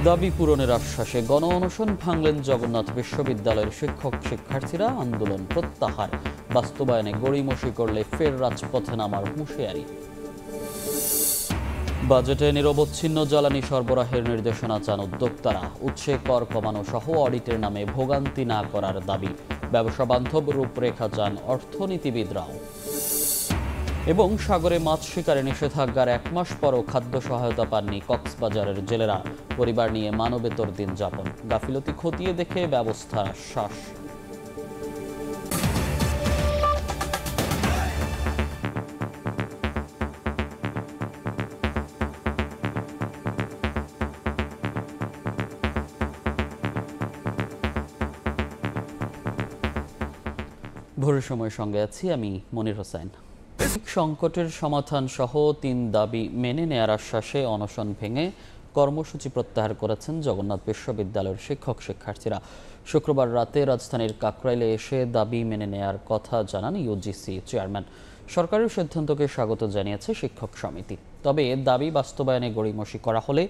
দাবি পূরণের আশ্বাসে গণ অনশন ভাঙলেন জগন্নাথ বিশ্ববিদ্যালয়ের শিক্ষক শিক্ষার্থীরা। আন্দোলন প্রত্যাহার বাস্তবায়নে গড়িমসি করলে ফের রাজপথে নামার হুঁশিয়ারি। বাজেটে নিরবচ্ছিন্ন জ্বালানি সরবরাহের নির্দেশনা চান উদ্যোক্তারা। উৎসে কর কমানো সহ অডিটের নামে ভোগান্তি না করার দাবি। ব্যবসা বান্ধব রূপরেখা চান অর্থনীতিবিদরাও। এবং সাগরে মাছ শিকারে নিষেধাজ্ঞার 1 মাস পরও খাদ্য সহায়তা পাননি কক্সবাজারের জেলেরা। পরিবার নিয়ে মানবেতর দিন যাপন। গাফিলতি খতিয়ে দেখে ব্যবস্থার আশ্বাস। ভোরের সময় সঙ্গে আছি আমি মনির হোসেন। সংকটের সমাধান সহ 3 দাবি মেনে নেয়ার আশ্বাসে অনশন ভেঙে কর্মসূচি প্রত্যাহার করেছেন জগন্নাথ বিশ্ববিদ্যালয়ের শিক্ষক শিক্ষার্থীরা। শুক্রবার রাতে রাজধানীর কাকরাইলে এসে দাবি মেনে নেয়ার কথা জানান ইউজিসি চেয়ারম্যান। সরকারের সিদ্ধান্তকে স্বাগত জানিয়েছে শিক্ষক সমিতি। তবে দাবি বাস্তবায়নে গড়িমসি করা হলে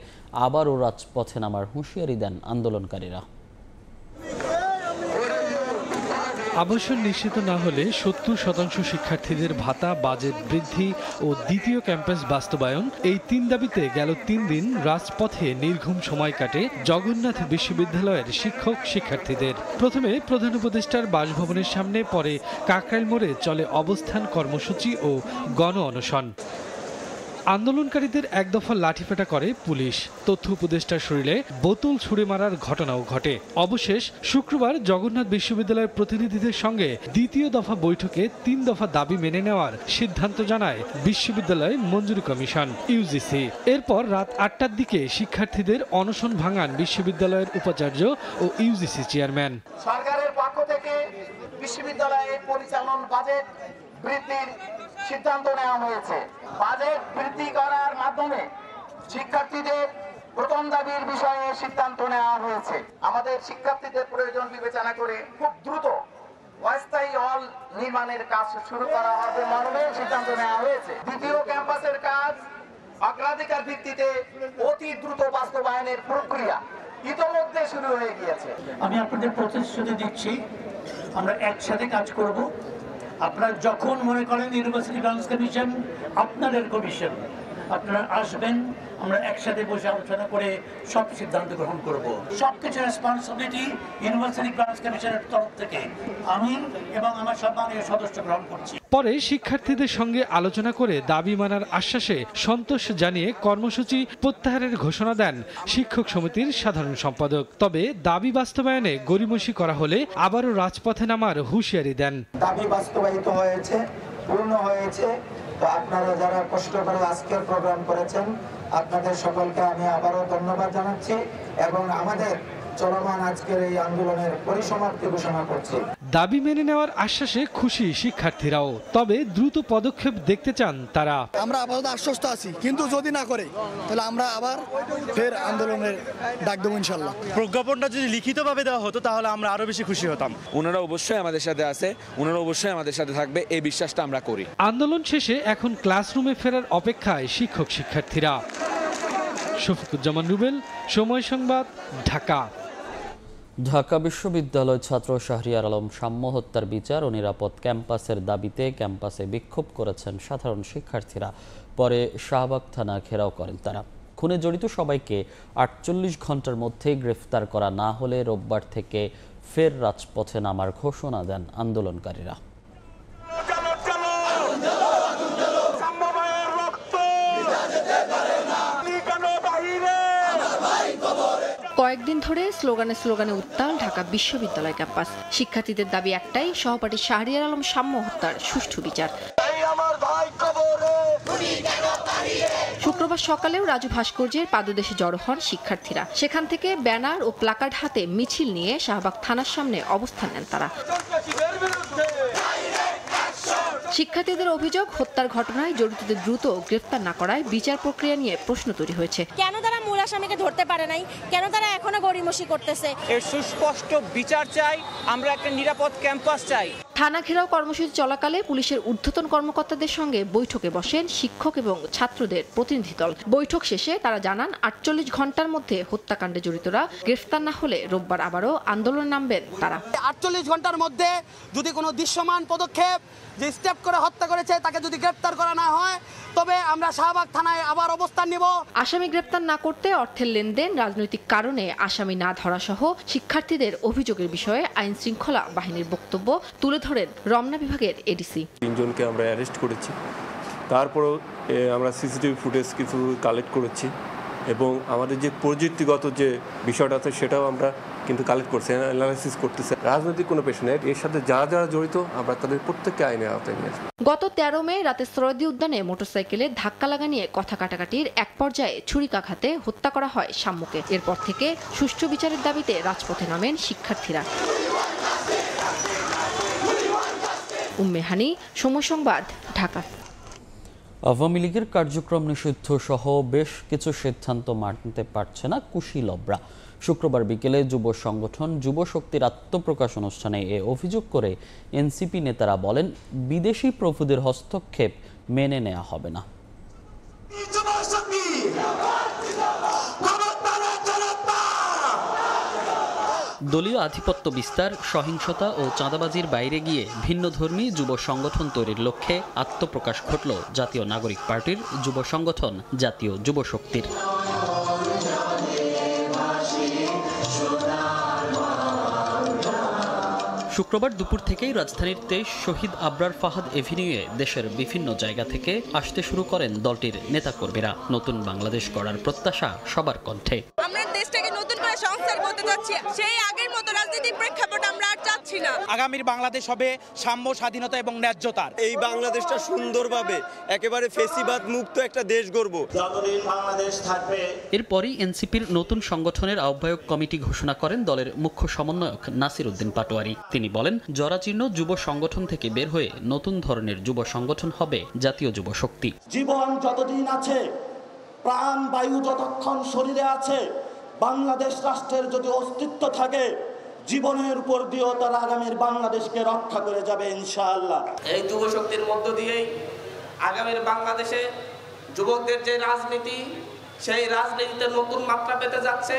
আবারও রাজপথে নামার হুঁশিয়ারি দেন আন্দোলনকারীরা। আবাসন নিশ্চিত না হলে 70% শিক্ষার্থীদের ভাতা, বাজেট বৃদ্ধি ও দ্বিতীয় ক্যাম্পাস বাস্তবায়ন, এই 3 দাবিতে গেল 3 দিন রাজপথে নির্ঘুম সময় কাটে জগন্নাথ বিশ্ববিদ্যালয়ের শিক্ষক শিক্ষার্থীদের। প্রথমে প্রধান উপদেষ্টার বাসভবনের সামনে, পরে কাকরাইল মোড়ে চলে অবস্থান কর্মসূচি ও গণ অনশন। আন্দোলনকারীদের এক দফা লাঠিপেটা করে পুলিশ। তথ্য উপদেষ্টার শরীরে বোতল ছুড়ে মারার ঘটনাও ঘটে। অবশেষ শুক্রবার জগন্নাথ বিশ্ববিদ্যালয়ের প্রতিনিধিদের সঙ্গে দ্বিতীয় দফা বৈঠকে 3 দফা দাবি মেনে নেওয়ার সিদ্ধান্ত জানায় বিশ্ববিদ্যালয় মঞ্জুরি কমিশন ইউজিসি। এরপর রাত 8টার দিকে শিক্ষার্থীদের অনশন ভাঙান বিশ্ববিদ্যালয়ের উপাচার্য ও ইউজিসি চেয়ারম্যান। সরকারের পক্ষ থেকে বিশ্ববিদ্যালয়ের পরিচালন বাজেট বৃদ্ধির সিদ্ধান্ত নেওয়া হয়েছে। বাজেট বৃদ্ধি করার মাধ্যমে শিক্ষার্থীদের প্রথম দাবির বিষয়ে সিদ্ধান্ত নেওয়া হয়েছে। আমাদের শিক্ষার্থীদের প্রয়োজন বিবেচনা করে খুব দ্রুত অস্থায়ী হল নির্মাণের কাজ শুরু করা হবে মর্মে সিদ্ধান্ত নেওয়া হয়েছে। দ্বিতীয় ক্যাম্পাসের কাজ অগ্রাধিকার ভিত্তিতে অতি দ্রুত বাস্তবায়নের প্রক্রিয়া ইতোমধ্যে শুরু হয়ে গিয়েছে। আমি আপনাদের প্রতিশ্রুতি দিচ্ছি, আমরা একসাথে কাজ করব। আপনারা যখন মনে করেন ইউনিভার্সিটি গ্রান্টস কমিশন আপনাদের কমিশন, আপনারা আসবেন, আমরা একসাথে বসে আলোচনা করে সব সিদ্ধান্ত গ্রহণ করব। সবকিছু রেসপন্সিবিলিটি ইউনিভার্সিটি গ্রান্টস কমিশনের তরফ থেকে আমি এবং আমার সম্মানীয় সদস্য গ্রহণ করছি। পরে শিক্ষার্থীদের সঙ্গে আলোচনা করে দাবি মানার আশ্বাসে সন্তোষ জানিয়ে কর্মসূচি প্রত্যাহারের ঘোষণা দেন শিক্ষক সমিতির সাধারণ সম্পাদক। তবে দাবি বাস্তবায়নে গড়িমসি করা হলে আবারও রাজপথে নামার হুঁশিয়ারি দেন। দাবি বাস্তবায়িত হয়েছে, পূর্ণ হয়েছে। তো আপনারা যারা কষ্ট করে আজকের প্রোগ্রাম করেছেন, আপনাদের সকলকে আমি আবারও ধন্যবাদ জানাচ্ছি এবং আমাদের চলমান আজকের এই আন্দোলনের পরিসমাপ্তি ঘোষণা করছি। দাবি মেনে নেওয়ার আশ্বাসে খুশি শিক্ষার্থীরাও, তবে দ্রুত পদক্ষেপ দেখতে চান তারা। আমরা আপাতত আশ্বস্ত আছি, কিন্তু যদি না করে তাহলে আমরা আবার ফের আন্দোলনের ডাক দেবো ইনশাল্লাহ। প্রজ্ঞাপনটা যদি লিখিতভাবে দেওয়া হতো তাহলে আমরা আরো বেশি খুশি হতাম। ওনারা অবশ্যই আমাদের সাথে আছে, ওনারা অবশ্যই আমাদের সাথে থাকবে, এই বিশ্বাসটা আমরা করি। আন্দোলন শেষে এখন ক্লাসরুমে ফেরার অপেক্ষায় শিক্ষক শিক্ষার্থীরা। শফিকুজ্জামান রুবেল, সময় সংবাদ, ঢাকা। ঢাকা বিশ্ববিদ্যালয় ছাত্র শাহরিয়ার আলম সাম্য হত্যার বিচার ও নিরাপদ ক্যাম্পাসের দাবিতে ক্যাম্পাসে বিক্ষোভ করেছেন সাধারণ শিক্ষার্থীরা। পরে শাহবাগ থানা ঘেরাও করেন তারা। খুনে জড়িত সবাইকে 48 ঘন্টার মধ্যে গ্রেফতার করা না হলে রোববার থেকে ফের রাজপথে নামার ঘোষণা দেন আন্দোলনকারীরা। কয়েকদিন ধরে স্লোগানে উত্তাল ঢাকা বিশ্ববিদ্যালয় ক্যাম্পাস। শিক্ষার্থীদের দাবি একটাই, সহপাঠী শাহরিয়ার আলম সাম্য হত্যার সুষ্ঠু বিচার। শুক্রবার সকালেও রাজু ভাস্কর্যের পাদদেশে জড়ো হন শিক্ষার্থীরা। সেখান থেকে ব্যানার ও প্লাকার্ড হাতে মিছিল নিয়ে শাহবাগ থানার সামনে অবস্থান নেন তারা। শিক্ষার্থীদের অভিযোগ, হত্যার ঘটনায় জড়িতদের দ্রুত গ্রেফতার না করায় বিচার প্রক্রিয়া নিয়ে প্রশ্ন তৈরি হয়েছে। কেন তারা মূল আসামিকে ধরতে পারে নাই, কেন তারা এখনো গড়িমসি করতেছে? এর সুস্পষ্ট বিচার চাই, আমরা একটা নিরাপদ ক্যাম্পাস চাই। থানা ঘেরাও কর্মসূচি চলাকালে পুলিশের ঊর্ধ্বতন কর্মকর্তাদের সঙ্গে বৈঠকে বসেন শিক্ষক এবং ছাত্রদের প্রতিনিধি দল। বৈঠক শেষে তারা জানান ৪৮ ঘন্টার মধ্যে হত্যাকাণ্ডে জড়িতরা গ্রেফতার না হলে রোববার আবারও আন্দোলনে নামবেন তারা। ৪৮ ঘন্টার মধ্যে যদি কোনো দৃশ্যমান পদক্ষেপ যে স্টেপ করে হত্যা করেছে তাকে যদি গ্রেফতার করা না হয় তবে আমরা শাহবাগ থানায় আবার অবস্থান নিব। আসামি গ্রেফতার না করতে অর্থের লেনদেন, রাজনৈতিক কারণে আসামি না ধরা সহ শিক্ষার্থীদের অভিযোগের বিষয়ে আইন শৃঙ্খলা বাহিনীর বক্তব্য তুলে ধরেন রমনা বিভাগের এডিসি। ৩ জনকে আমরা অ্যারেস্ট করেছি, তারপরেও আমরা সিসিটিভি ফুটেজ কিছু কালেক্ট করেছি এবং আমাদের যে প্রযুক্তিগত যে বিষয়টা আছে সেটাও আমরা কিন্তু কালেক্ট করছি, অ্যানালাইসিস করতেছি। রাজনৈতিক কোনো পেশা নেই, এর সাথে যারা যারা জড়িত আমরা তাদের প্রত্যেককে আইনের আওতায় নিয়ে আসবো। গত ১৩ মে রাতে সরোয়ার্দী উদ্যানে মোটরসাইকেলে ধাক্কা লাগা নিয়ে কথা কাটাকাটির এক পর্যায়ে ছুরিকাঘাতে হত্যা করা হয় শাম্মুকে। এরপর থেকে সুষ্ঠু বিচারের দাবিতে রাজপথে নামেন শিক্ষার্থীরা। উম্মে হানি, সময় সংবাদ, ঢাকা। আওয়ামী লীগের কার্যক্রম নিষিদ্ধ সহ বেশ কিছু সিদ্ধান্ত মানতে পারছে না কুশীলবরা। শুক্রবার বিকেলে যুব সংগঠন যুব শক্তির আত্মপ্রকাশ অনুষ্ঠানে এ অভিযোগ করে এনসিপি নেতারা বলেন, বিদেশি প্রভুদের হস্তক্ষেপ মেনে নেওয়া হবে না। দলীয় আধিপত্য বিস্তার, সহিংসতা ও চাঁদাবাজির বাইরে গিয়ে ভিন্নধর্মী যুব সংগঠন তৈরির লক্ষ্যে আত্মপ্রকাশ ঘটল জাতীয় নাগরিক পার্টির যুব সংগঠন জাতীয় যুব শক্তির। শুক্রবার দুপুর থেকেই রাজধানীর ২৩ শহীদ আবরার ফাহাদ এভিনিউয়ে দেশের বিভিন্ন জায়গা থেকে আসতে শুরু করেন দলটির নেতাকর্মীরা। নতুন বাংলাদেশ গড়ার প্রত্যাশা সবার কণ্ঠে। আমরা দেশটাকে নতুন করে সংস্কার করতে যাচ্ছি, সেই আগের মতো রাজনৈতিক প্রেক্ষাপট আমরা আর চাচ্ছি না। আগামীর বাংলাদেশ হবে সাম্য, স্বাধীনতা এবং ন্যায্যতার। এই বাংলাদেশটা সুন্দরভাবে একেবারে ফেসিবাদ মুক্ত একটা দেশ গড়ব। যতদিন বাংলাদেশ থাকবে। এরপরই এনসিপির নতুন সংগঠনের আহ্বায়ক কমিটি ঘোষণা করেন দলের মুখ্য সমন্বয়ক নাসির উদ্দিন পাটোয়ারি। তিনি বলেন, জরাজীর্ণ যুব সংগঠন থেকে বের হয়ে নতুন ধরনের যুব সংগঠন হবে জাতীয় যুব শক্তি। জীবন যতদিন আছে, প্রাণ বায়ু যতক্ষণ শরীরে আছে, বাংলাদেশ রাষ্ট্রের যদি অস্তিত্ব থাকে, জীবনের উপর দিয়েও তারা আগামীর বাংলাদেশকে রক্ষা করে যাবে ইনশাআল্লাহ। এই যুব শক্তির মধ্য দিয়েই আগামীর বাংলাদেশে যুবকদের যে রাজনীতি, সেই রাজনীতিতে নতুন মাত্রা পেতে যাচ্ছে।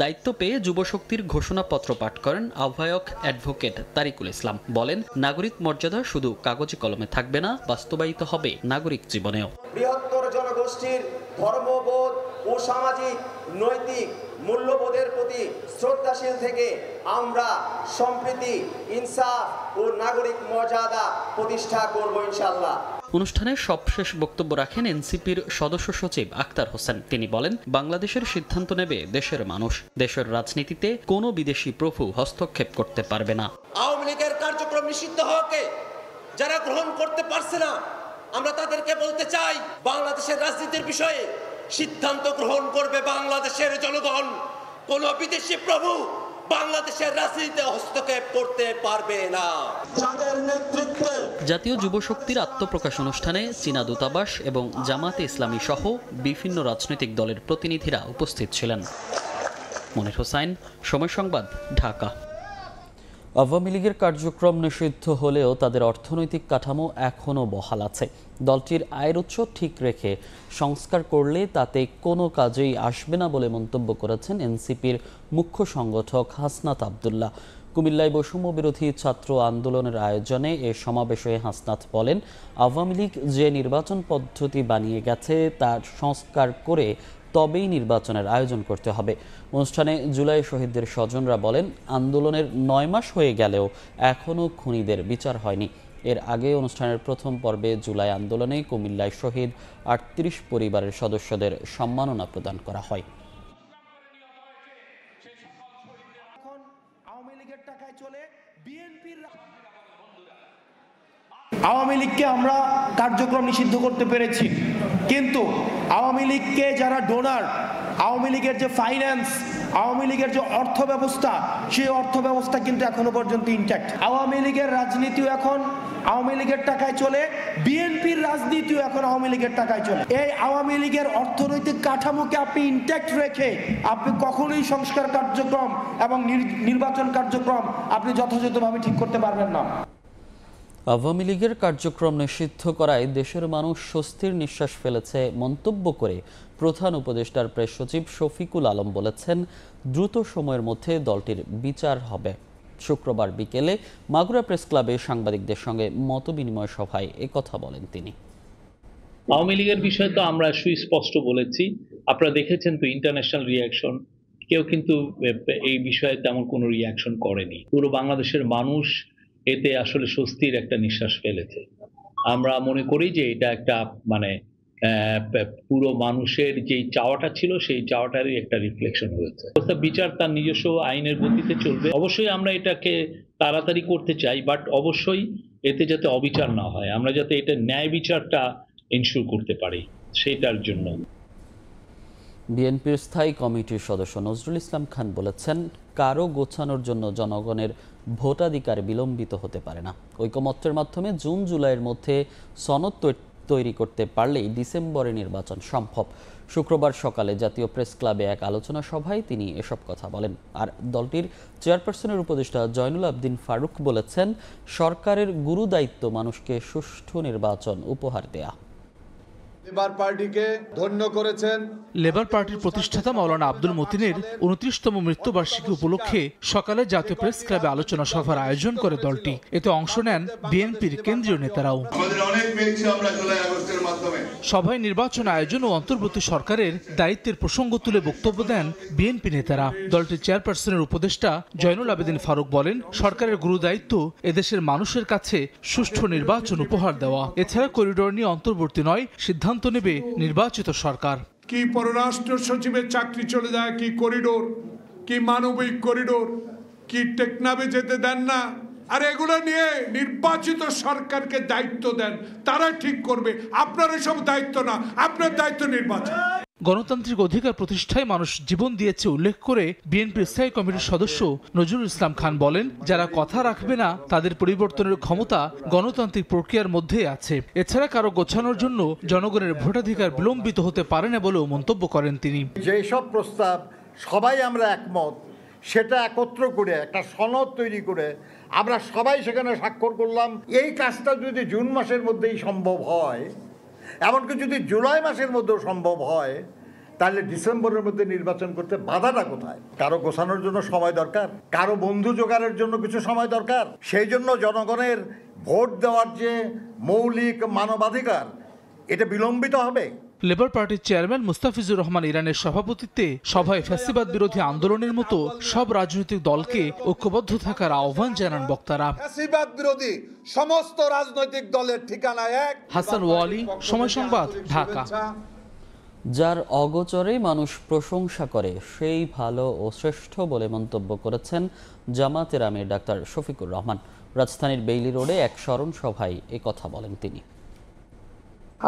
দায়িত্ব পেয়ে যুবশক্তির ঘোষণাপত্র পাঠ করেন আহ্বায়ক অ্যাডভোকেট তারিকুল ইসলাম। বলেন, নাগরিক মর্যাদা শুধু কাগজে কলমে থাকবে না, বাস্তবায়িত হবে নাগরিক জীবনেও। বৃহত্তর জনগোষ্ঠীর ধর্মবোধ ও সামাজিক নৈতিক মূল্যবোধের প্রতি শ্রদ্ধাশীল থেকে আমরা সম্প্রীতি, ইনসাফ ও নাগরিক মর্যাদা প্রতিষ্ঠা করব ইনশাআল্লাহ। অনুষ্ঠানে সবশেষ বক্তব্য রাখেন এনসিপির সদস্য সচিব আক্তার হোসেন। তিনি বলেন, বাংলাদেশের সিদ্ধান্ত নেবে দেশের মানুষ। দেশের রাজনীতিতে কোনো বিদেশি প্রভু হস্তক্ষেপ করতে পারবে না। আওয়ামী লীগের কার্যক্রম নিষিদ্ধ হওয়াকে যারা গ্রহণ করতে পারছে না, আমরা তাদেরকে বলতে চাই, বাংলাদেশের রাজনীতির বিষয়ে সিদ্ধান্ত গ্রহণ করবে বাংলাদেশের জনগণ। কোনো বিদেশি প্রভু বাংলাদেশের রাজনীতিতে হস্তক্ষেপ করতে পারবে না। যাদের নেতৃত্বে জাতীয় যুব শক্তির আত্মপ্রকাশ অনুষ্ঠানে চীনা দূতাবাস এবং জামাতে ইসলামী সহ বিভিন্ন রাজনৈতিক দলের প্রতিনিধিরা উপস্থিত ছিলেন। মনির হোসাইন, সময় সংবাদ, ঢাকা। আওয়ামী লীগের কার্যক্রম নিষিদ্ধ হলেও তাদের অর্থনৈতিক কাঠামো এখনও বহাল আছে। দলটির আয়ের উৎস ঠিক রেখে সংস্কার করলে তাতে কোনো কাজেই আসবে না বলে মন্তব্য করেছেন এনসিপির মুখ্য সংগঠক হাসনাত আবদুল্লাহ। কুমিল্লায় বৈষম্য বিরোধী ছাত্র আন্দোলনের আয়োজনে এ সমাবেশে হাসনাত বলেন, আওয়ামী লীগ যে নির্বাচন পদ্ধতি বানিয়ে গেছে তার সংস্কার করে তবেই নির্বাচনের আয়োজন করতে হবে। অনুষ্ঠানে জুলাই শহীদদের স্বজনরা বলেন, আন্দোলনের ৯ মাস হয়ে গেলেও এখনও খুনিদের বিচার হয়নি। এর আগে অনুষ্ঠানের প্রথম পর্বে জুলাই আন্দোলনে কুমিল্লায় শহীদ ৩৮ পরিবারের সদস্যদের সম্মাননা প্রদান করা হয়। আওয়ামী লীগকে আমরা কার্যক্রম নিষিদ্ধ করতে পেরেছি, কিন্তু আওয়ামী লীগকে যারা ডোনার, আওয়ামী লীগের যে ফাইন্যান্স, আওয়ামী লীগের যে অর্থ ব্যবস্থা, সেই অর্থ ব্যবস্থা কিন্তু এখনো পর্যন্ত ইনট্যাক্ট। আওয়ামী লীগের রাজনীতিও এখন আওয়ামী লীগের টাকায় চলে, বিএনপির রাজনীতিও এখন আওয়ামী লীগের টাকায় চলে। এই আওয়ামী লীগের অর্থনৈতিক কাঠামোকে আপনি ইনট্যাক্ট রেখে আপনি কখনোই সংস্কার কার্যক্রম এবং নির্বাচন কার্যক্রম আপনি যথাযথভাবে ঠিক করতে পারবেন না। আওয়ামী লীগের কার্যক্রম নিষিদ্ধ করায় দেশের মানুষ স্বস্তির নিঃশ্বাস ফেলেছে মন্তব্য করে প্রধান উপদেষ্টার প্রেস সচিব শফিকুল আলম বলেছেন, দ্রুত সময়ের মধ্যে দলটির বিচার হবে। শুক্রবার বিকেলে মাগুরা প্রেস ক্লাবে সাংবাদিকদের সঙ্গে মতবিনিময় সভায় একথা বলেন তিনি। আওয়ামী লীগের বিষয়ে তো আমরা সুস্পষ্ট বলেছি, আপনারা দেখেছেন তো ইন্টারন্যাশনাল রিয়াকশন, কেউ কিন্তু এই বিষয়ে তেমন কোনো রিয়াকশন করেনি। পুরো বাংলাদেশের মানুষ এতে আসলে স্বস্তির একটা নিঃশ্বাস ফেলেছে। আমরা মনে করি যে এটা একটা পুরো মানুষের যেই চাওয়াটা ছিল সেই চাওয়াটারই একটা রিফ্লেকশন হয়েছে। বিচার তার নিজস্ব আইনের গতিতে চলবে। অবশ্যই আমরা এটাকে তাড়াতাড়ি করতে চাই, বাট অবশ্যই এতে যাতে অবিচার না হয়, আমরা যাতে এটা ন্যায় বিচারটা এনশিওর করতে পারি সেটার জন্য। বিএনপির স্থায়ী কমিটির সদস্য নজরুল ইসলাম খান বলেছেন, কারো গোছানোর জন্য জনগণের ভোটাধিকার বিলম্বিত হতে পারে না। ঐকমত্যের মাধ্যমে জুন জুলাইয়ের মধ্যে সনদ তৈরি করতে পারলেই ডিসেম্বরে নির্বাচন সম্ভব। শুক্রবার সকালে জাতীয় প্রেস ক্লাবে এক আলোচনা সভায় তিনি এসব কথা বলেন। আর দলটির চেয়ারপারসনের উপদেষ্টা জয়নুল আবদিন ফারুক বলেছেন, সরকারের গুরু দায়িত্ব মানুষকে সুষ্ঠু নির্বাচন উপহার দেয়া। লেবার পার্টিকে ধন্য করেছেন। লেবার পার্টির প্রতিষ্ঠাতা মাওলানা আব্দুল মতিনের 29তম মৃত্যুবার্ষিকী উপলক্ষে সকালে জাতীয় প্রেস ক্লাবে আলোচনা সভার আয়োজন করে দলটি। এতে অংশ নেন বিএনপির কেন্দ্রীয় নেতারাও। সভায় নির্বাচন আয়োজন ও অন্তর্বর্তী সরকারের দায়িত্বের প্রসঙ্গ তুলে বক্তব্য দেন বিএনপি নেতারা। দলটির চেয়ারপারসনের উপদেষ্টা জয়নুল আবেদিন ফারুক বলেন, সরকারের গুরু দায়িত্ব এদেশের মানুষের কাছে সুষ্ঠু নির্বাচন উপহার দেওয়া। এছাড়া করিডোর নিয়ে অন্তর্বর্তী নয়, সিদ্ধান্ত নেবে নির্বাচিত সরকার। কি পররাষ্ট্র সচিবের চাকরি চলে যায়, কি করিডোর, কি মানবিক করিডোর, কি টেকনাফে যেতে দেন না, আর এগুলো নিয়ে নির্বাচিত সরকারকে দায়িত্ব দেন, তারা ঠিক করবে। আপনার এসব দায়িত্ব না, আপনার দায়িত্ব নির্বাচন। গণতান্ত্রিক অধিকার প্রতিষ্ঠায় মানুষ জীবন দিয়েছে উল্লেখ করে বিএনপির স্থায়ী কমিটির সদস্য নজরুল ইসলাম খান বলেন, যারা কথা রাখবে না তাদের পরিবর্তনের ক্ষমতা গণতান্ত্রিক প্রক্রিয়ার মধ্যে আছে। এছাড়া কারো গোছানোর জন্য জনগণের ভোটাধিকার বিলম্বিত হতে পারে না বলেও মন্তব্য করেন তিনি। যেসব প্রস্তাব সবাই আমরা একমত, সেটা একত্র করে একটা সনদ তৈরি করে আমরা সবাই সেখানে স্বাক্ষর করলাম। এই কাজটা যদি জুন মাসের মধ্যেই সম্ভব হয়, এমনকি যদি জুলাই মাসের মধ্যেও সম্ভব হয়, তাহলে ডিসেম্বরের মধ্যে নির্বাচন করতে বাধাটা কোথায়? কারো গোছানোর জন্য সময় দরকার, কারো বন্ধু জোগাড়ের জন্য কিছু সময় দরকার। সেই জন্য জনগণের ভোট দেওয়ার যে মৌলিক মানবাধিকার, এটা বিলম্বিত হবে। লেবার পার্টির চেয়ারম্যান মুস্তাফিজুর রহমান ইরানের সভাপতিত্বে সভায় ফ্যাসিবাদ বিরোধী আন্দোলনের মতো সব রাজনৈতিক দলকে ঐক্যবদ্ধ থাকার আহ্বান জানান বক্তারা। ফ্যাসিবাদ বিরোধী সমস্ত রাজনৈতিক দলের ঠিকানা এক। হাসান ওয়ালি, সময় সংবাদ, ঢাকা। যার অগোচরে মানুষ প্রশংসা করে সেই ভালো ও শ্রেষ্ঠ বলে মন্তব্য করেছেন জামাতের আমির ডাক্তার শফিকুর রহমান। রাজধানীর বেইলি রোডে এক স্মরণ সভায় একথা বলেন তিনি।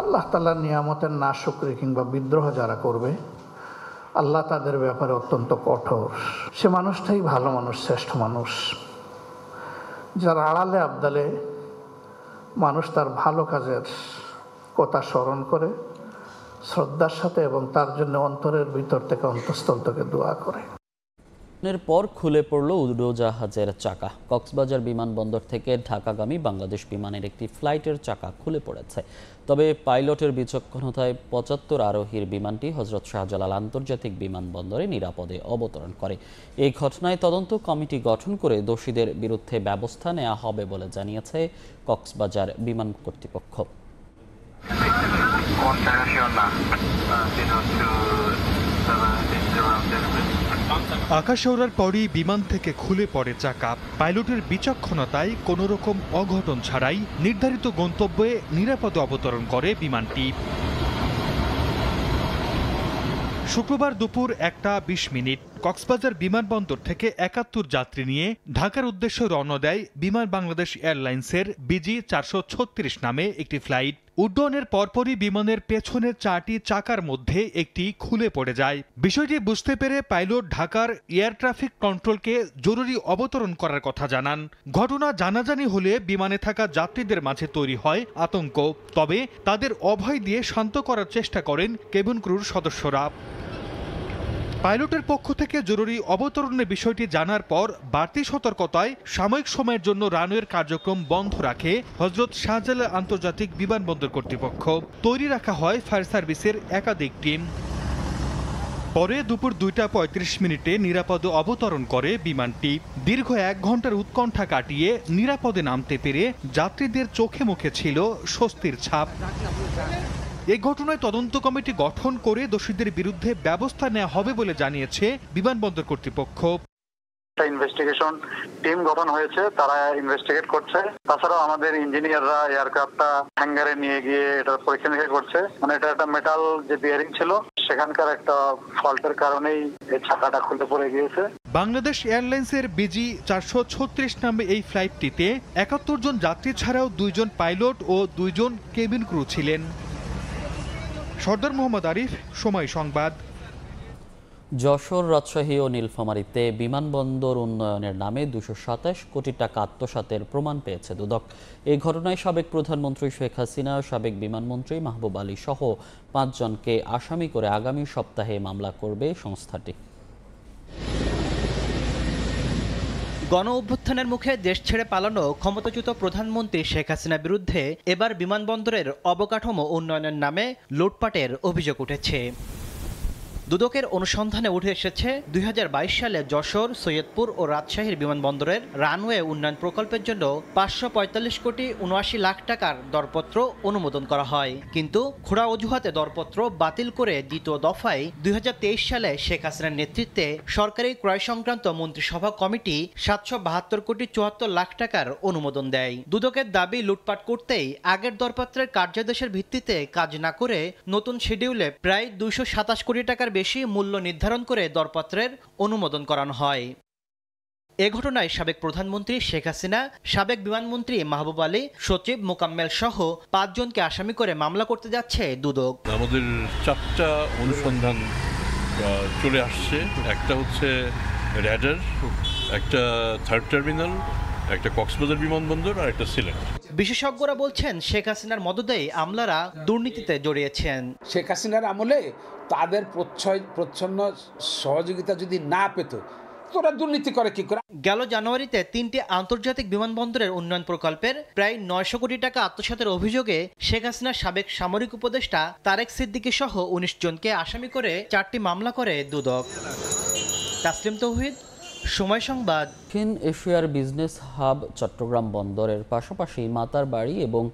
আল্লাহ তাআলার নিয়ামতের নাশুকরি কিংবা বিদ্রোহ যারা করবে, আল্লাহ তাদের ব্যাপারে অত্যন্ত কঠোর। সে মানুষটাই ভালো মানুষ, শ্রেষ্ঠ মানুষ, যার আড়ালে আবদালে মানুষ তার ভালো কাজের কথা স্মরণ করে শ্রদ্ধার সাথে এবং তার জন্য অন্তরের ভিতর থেকে অন্তঃস্থল থেকে দোয়া করে। পর খুলে পড়ল উড়োজাহাজের চাকা। কক্সবাজার বিমানবন্দর থেকে ঢাকাগামী বাংলাদেশ বিমানের একটি ফ্লাইটের চাকা খুলে পড়েছে। তবে পাইলটের বিচক্ষণতায় ৭৫ আরোহীর বিমানটি হযরত শাহজালাল আন্তর্জাতিক বিমানবন্দরে নিরাপদে অবতরণ করে। এই ঘটনায় তদন্ত কমিটি গঠন করে দোষীদের বিরুদ্ধে ব্যবস্থা নেওয়া হবে বলে জানিয়েছে কক্সবাজার বিমান কর্তৃপক্ষ। আকাশে ওড়ার পরই বিমান থেকে খুলে পড়ে চাকা। পাইলটের বিচক্ষণতায় কোনো রকম অঘটন ছাড়াই নির্ধারিত গন্তব্যে নিরাপদে অবতরণ করে বিমানটি। শুক্রবার দুপুর ১টা ২০ মিনিট কক্সবাজার বিমানবন্দর থেকে ৭১ যাত্রী নিয়ে ঢাকার উদ্দেশ্যে রওনা দেয় বিমান বাংলাদেশ এয়ারলাইন্সের BG 436 নামে একটি ফ্লাইট। উড্ডয়নের পরপরই বিমানের পেছনের 4টি চাকার মধ্যে একটি খুলে পড়ে যায়। বিষয়টি বুঝতে পেরে পাইলট ঢাকার এয়ার ট্রাফিক কন্ট্রোলকে জরুরি অবতরণ করার কথা জানান। ঘটনা জানাজানি হলে বিমানে থাকা যাত্রীদের মাঝে তৈরি হয় আতঙ্ক। তবে তাদের অভয় দিয়ে শান্ত করার চেষ্টা করেন কেবিন ক্রুর সদস্যরা। পাইলটের পক্ষ থেকে জরুরি অবতরণের বিষয়টি জানার পর বাড়তি সতর্কতায় সাময়িক সময়ের জন্য রানওয়ের কার্যক্রম বন্ধ রাখে হযরত শাহজালাল আন্তর্জাতিক বিমানবন্দর কর্তৃপক্ষ। তৈরি রাখা হয় ফায়ার সার্ভিসের একাধিক টিম। পরে দুপুর 2টা 35 নিরাপদে অবতরণ করে বিমানটি। দীর্ঘ 1 ঘন্টার উৎকণ্ঠা কাটিয়ে নিরাপদে নামতে পেরে যাত্রীদের চোখে মুখে ছিল স্বস্তির ছাপ। এই ঘটনায় তদন্ত কমিটি গঠন করে দোষীদের বিরুদ্ধে ব্যবস্থা নেওয়া হবে বলে জানিয়েছে বিমানবন্দর কর্তৃপক্ষ। ইনভেস্টিগেশন টিম গঠন হয়েছে, তারা ইনভেস্টিগেট করছে। তাছাড়াও আমাদের ইঞ্জিনিয়াররা এয়ারক্রাফটটা হ্যাঙ্গারে নিয়ে গিয়ে এটা পরীক্ষা নিরীক্ষা করছে। মানে এটা একটা মেটাল যে বিয়ারিং ছিল সেখানকার একটা ফল্টের কারণেই এই চাকাটা খুলে পড়ে গিয়েছে। বাংলাদেশ এয়ারলাইন্সের BG 436 নামে এই ফ্লাইটটিতে ৭১ জন যাত্রী ছাড়াও 2 জন পাইলট ও 2 জন কেবিন ক্রু ছিলেন। সর্দার মোহাম্মদ আরিফ, সময় সংবাদ। যশোর, রাজশাহী ও নীলফামারীতে বিমানবন্দর উন্নয়নের নামে 227 কোটি টাকা আত্মসাতের প্রমাণ পেয়েছে দুদক। এই ঘটনায় সাবেক প্রধানমন্ত্রী শেখ হাসিনা, সাবেক বিমানমন্ত্রী মাহবুব আলী সহ 5 জনকে আসামি করে আগামী সপ্তাহে মামলা করবে সংস্থাটি। গণ অভ্যুত্থানের মুখে দেশ ছেড়ে পালানো ক্ষমতাচ্যুত প্রধানমন্ত্রী শেখ হাসিনার বিরুদ্ধে এবার বিমানবন্দরের অবকাঠামো উন্নয়নের নামে লুটপাটের অভিযোগ উঠেছে। দুদকের অনুসন্ধানে উঠে এসেছে 2022 সালে যশোর, সৈয়দপুর ও রাজশাহীর বিমানবন্দরের রানওয়ে উন্নয়ন প্রকল্পের জন্য 545 কোটি 79 লাখ টাকার দরপত্র অনুমোদন করা হয়। কিন্তু খোঁড়া অজুহাতে দরপত্র বাতিল করে দ্বিতীয় দফায় 2023 সালে শেখ হাসিনার নেতৃত্বে সরকারি ক্রয় সংক্রান্ত মন্ত্রিসভা কমিটি 772 কোটি 74 লাখ টাকার অনুমোদন দেয়। দুদকের দাবি, লুটপাট করতেই আগের দরপত্রের কার্যাদেশের ভিত্তিতে কাজ না করে নতুন শিডিউলে প্রায় 227 কোটি টাকার বেশি মূল্য নির্ধারণ করে দরপত্রের অনুমোদন করানো হয়। এ ঘটনায় সাবেক প্রধানমন্ত্রী শেখ হাসিনা, সাবেক বিমানমন্ত্রী মাহবুব আলী, সচিব মোকাম্মেল সহ 5 জনকে আসামি করে মামলা করতে যাচ্ছে দুদক। আমাদের 4টা অনুসন্ধান চলে আসছে। একটা হচ্ছে র্যাডার, একটা থার্ড টার্মিনাল, একটা কক্সবাজার বিমানবন্দর আর একটা সিলেট। বিশেষজ্ঞরা বলছেন শেখ হাসিনার মদদে আমলারা দুর্নীতিতে জড়িয়েছেন। শেখ হাসিনার আমলে তাদের প্রচ্ছন্ন সহযোগিতা যদি না পেত তোরা দুর্নীতি করে কি করে। গেল জানুয়ারিতে 3টি আন্তর্জাতিক বিমানবন্দরের উন্নয়ন প্রকল্পের প্রায় 900 কোটি টাকা আত্মসাতের অভিযোগে শেখ হাসিনার সাবেক সামরিক উপদেষ্টা তারেক সিদ্দিকী সহ 19 জনকে আসামি করে 4টি মামলা করে দুদক। তাসলিম তৌহিদ, সময় সংবাদ। দক্ষিণ এশিয়ার বিজনেস হাব চট্টগ্রাম বন্দরের পাশাপাশি মাতারবাড়ি এবং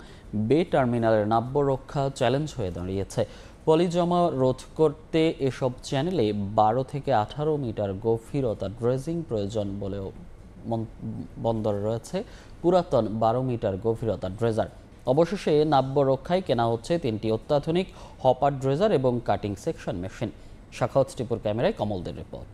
বে টার্মিনালের নাব্য রক্ষা চ্যালেঞ্জ হয়ে দাঁড়িয়েছে। পলিজমা রোধ করতে এসব চ্যানেলে 12 থেকে 18 মিটার গভীরতা ড্রেজিং প্রয়োজন বলেও বন্দরে রয়েছে পুরাতন 12 মিটার গভীরতা ড্রেজার। অবশেষে নাব্য রক্ষায় কেনা হচ্ছে 3টি অত্যাধুনিক হপার ড্রেজার এবং কাটিং সেকশন মেশিন। শাখাওয়াত টিপুর ক্যামেরায় কমলদের রিপোর্ট।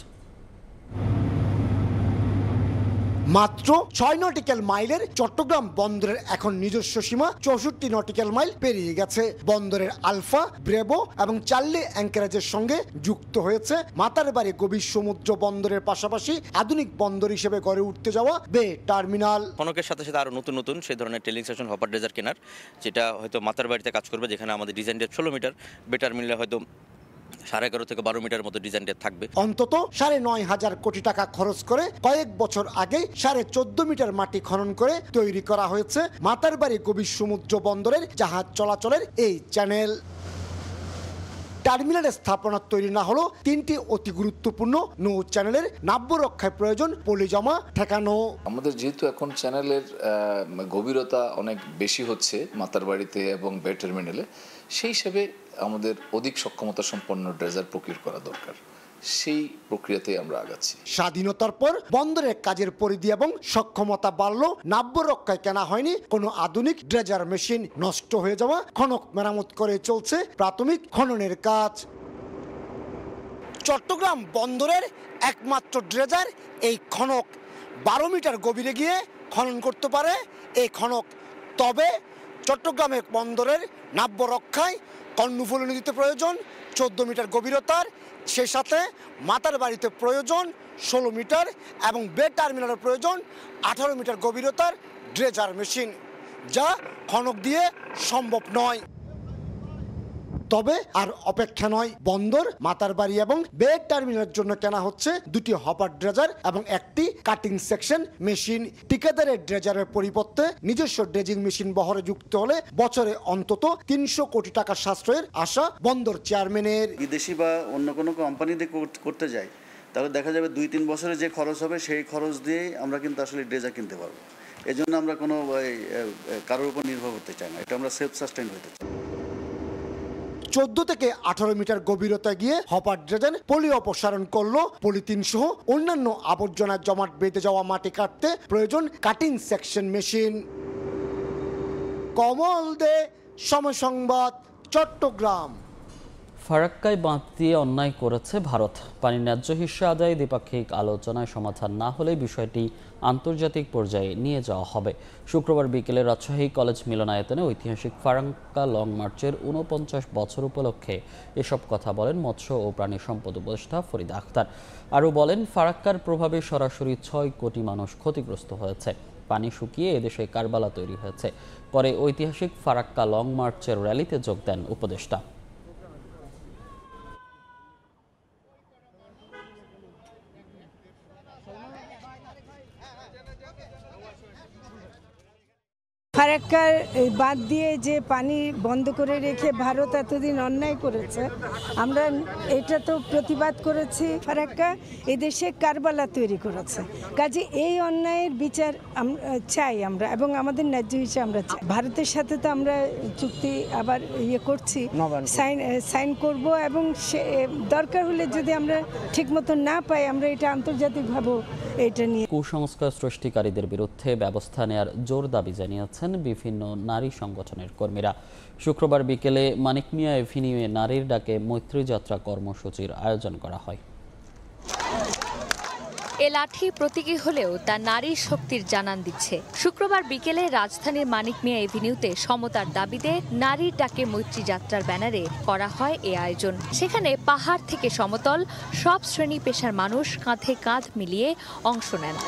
মাত্র 6 নটিক্যাল মাইলের চট্টগ্রাম বন্দরের এখন নিজস্ব সীমা 64 নটিক্যাল মাইল পেরিয়ে গেছে। বন্দরের আলফা, ব্রেভো এবং চার্লি অ্যাঙ্কারেজের সঙ্গে যুক্ত হয়েছে মাতারবাড়ি গভীর সমুদ্র বন্দরের পাশাপাশি আধুনিক বন্দর হিসেবে গড়ে উঠতে যাওয়া বে টার্মিনাল। খনকের সাথে সাথে আরো নতুন সেই ধরনের টেলিং সেকশন হপার ড্রেজার কেনার, যেটা হয়তো মাতারবাড়িতে কাজ করবে, যেখানে আমাদের ডিজাইন ডেপ 16 মিটার, বে টার্মিনালে হয়তো 11.5 থেকে 12 মিটার মতো ডিজাইন ডেপ থাকবে। অন্তত 9.5 কোটি টাকা খরচ করে কয়েক বছর আগে 14.5 মিটার মাটি খনন করে তৈরি করা হয়েছে মাতারবাড়ি গভীর সমুদ্র বন্দরের জাহাজ চলাচলের এই চ্যানেল। টার্মিনালের স্থাপনা তৈরি না হলেও 3টি অতি গুরুত্বপূর্ণ নৌ চ্যানেলের নাব্য রক্ষায় প্রয়োজন পলিজমা ঠেকানো। আমাদের যেহেতু এখন চ্যানেলের গভীরতা অনেক বেশি হচ্ছে মাতারবাড়িতে এবং বে টার্মিনালে, সেই হিসেবে আমাদের অধিক সক্ষমতা সম্পন্ন ড্রেজার প্রকিউর করা দরকার। সেই প্রক্রিয়াতে আমরা আগাচ্ছি। স্বাধীনতার পর বন্দরের কাজের পরিধি এবং সক্ষমতা বাড়লো, নাব্য রক্ষায় কেনা হয়নি কোনো আধুনিক ড্রেজার মেশিন। নষ্ট হয়ে যাওয়া খনক মেরামত করে চলছে প্রাথমিক খননের কাজ। চট্টগ্রাম বন্দরের একমাত্র ড্রেজার এই খনক 12 মিটার গভীরে গিয়ে খনন করতে পারে এই খনক। তবে চট্টগ্রামের বন্দরের নাব্য রক্ষায় কর্ণফুলী নদীতে প্রয়োজন 14 মিটার গভীরতার, সেই সাথে মাতার বাড়িতে প্রয়োজন 16 মিটার এবং বে টার্মিনালের প্রয়োজন 18 মিটার গভীরতার ড্রেজার মেশিন, যা খনক দিয়ে সম্ভব নয়। তবে আর অপেক্ষা নয়, বন্দর, মাতারবাড়ি এবং বে টার্মিনালের জন্য কেনা হচ্ছে 2টি হপার ড্রেজার এবং একটি কাটিং সেকশন মেশিন। ঠিকাদারের ড্রেজারের পরিবর্তে নিজস্ব ড্রেজিং মেশিন বহরে যুক্ত হলে বছরে অন্তত 300 কোটি টাকা সাশ্রয়ের আশা বন্দর চেয়ারম্যানের। বিদেশি বা অন্য কোনো কোম্পানিতে করতে যাই তাহলে দেখা যাবে 2-3 বছরে যে খরচ হবে সেই খরচ দিয়েই আমরা কিন্তু আসলে ড্রেজার কিনতে পারবো। এজন্য আমরা কোনো কারোর উপর নির্ভর করতে চাই না, এটা আমরা সেলফ সাস্টেইন হতে চাই। 14 থেকে 18 মিটার গভীরতা গিয়ে হপার ড্রেজার পলি অপসারণ করলো। পলিথিন সহ অন্যান্য আবর্জনা জমাট বেঁধে যাওয়া মাটি কাটতে প্রয়োজন কাটিং সেকশন মেশিন। কমল দে, সময় সংবাদ, চট্টগ্রাম। ফারাক্কায় বাঁধ দিয়ে অন্যায় করেছে ভারত। পানির ন্যায্য হিস্যা আদায়ে দ্বিপাক্ষিক আলোচনায় সমাধান না হলে বিষয়টি আন্তর্জাতিক পর্যায়ে নিয়ে যাওয়া হবে। শুক্রবার বিকেলে রাজশাহী কলেজ মিলনায়তনে ঐতিহাসিক ফারাক্কা লং মার্চের 49 বছর উপলক্ষে এসব কথা বলেন মৎস্য ও প্রাণী সম্পদ উপদেষ্টা ফরিদা আক্তার। আরও বলেন, ফারাক্কার প্রভাবে সরাসরি 6 কোটি মানুষ ক্ষতিগ্রস্ত হয়েছে। পানি শুকিয়ে এদেশে কারবালা তৈরি হয়েছে। পরে ঐতিহাসিক ফারাক্কা লং মার্চের র্যালিতে যোগ দেন উপদেষ্টা। ফারাক্কার বাঁধ দিয়ে যে পানি বন্ধ করে রেখে ভারত এতদিন অন্যায় করেছে, আমরা এটা তো প্রতিবাদ করেছি। ফারাক্কা এদেশে কারবালা তৈরি করেছে, কাজে এই অন্যায়ের বিচার চাই আমরা এবং আমাদের ন্যায্য হিসেবে আমরা চাই। ভারতের সাথে তো আমরা চুক্তি আবার করছি, সাইন করব এবং সে দরকার হলে যদি আমরা ঠিকমতো না পাই আমরা এটা আন্তর্জাতিকভাবে এটা নিয়ে কুসংস্কার সৃষ্টিকারীদের বিরুদ্ধে ব্যবস্থা নেওয়ার জোর দাবি জানিয়েছেন বিভিন্ন নারী সংগঠনের কর্মীরা। শুক্রবার বিকেলে মানিক মিয়া এভিনিউয়ে নারীর ডাকে মৈত্রী যাত্রা কর্মসূচির আয়োজন করা হয়। এ লাঠি প্রতীকী হলেও তা নারী শক্তির জানান দিচ্ছে। শুক্রবার বিকেলে রাজধানীর মানিক মিয়া এভিনিউতে সমতার দাবিতে নারীর ডাকে মৈত্রী যাত্রার ব্যানারে করা হয় এ আয়োজন। সেখানে পাহাড় থেকে সমতল সব শ্রেণী পেশার মানুষ কাঁধে কাঁধ মিলিয়ে অংশ নেন।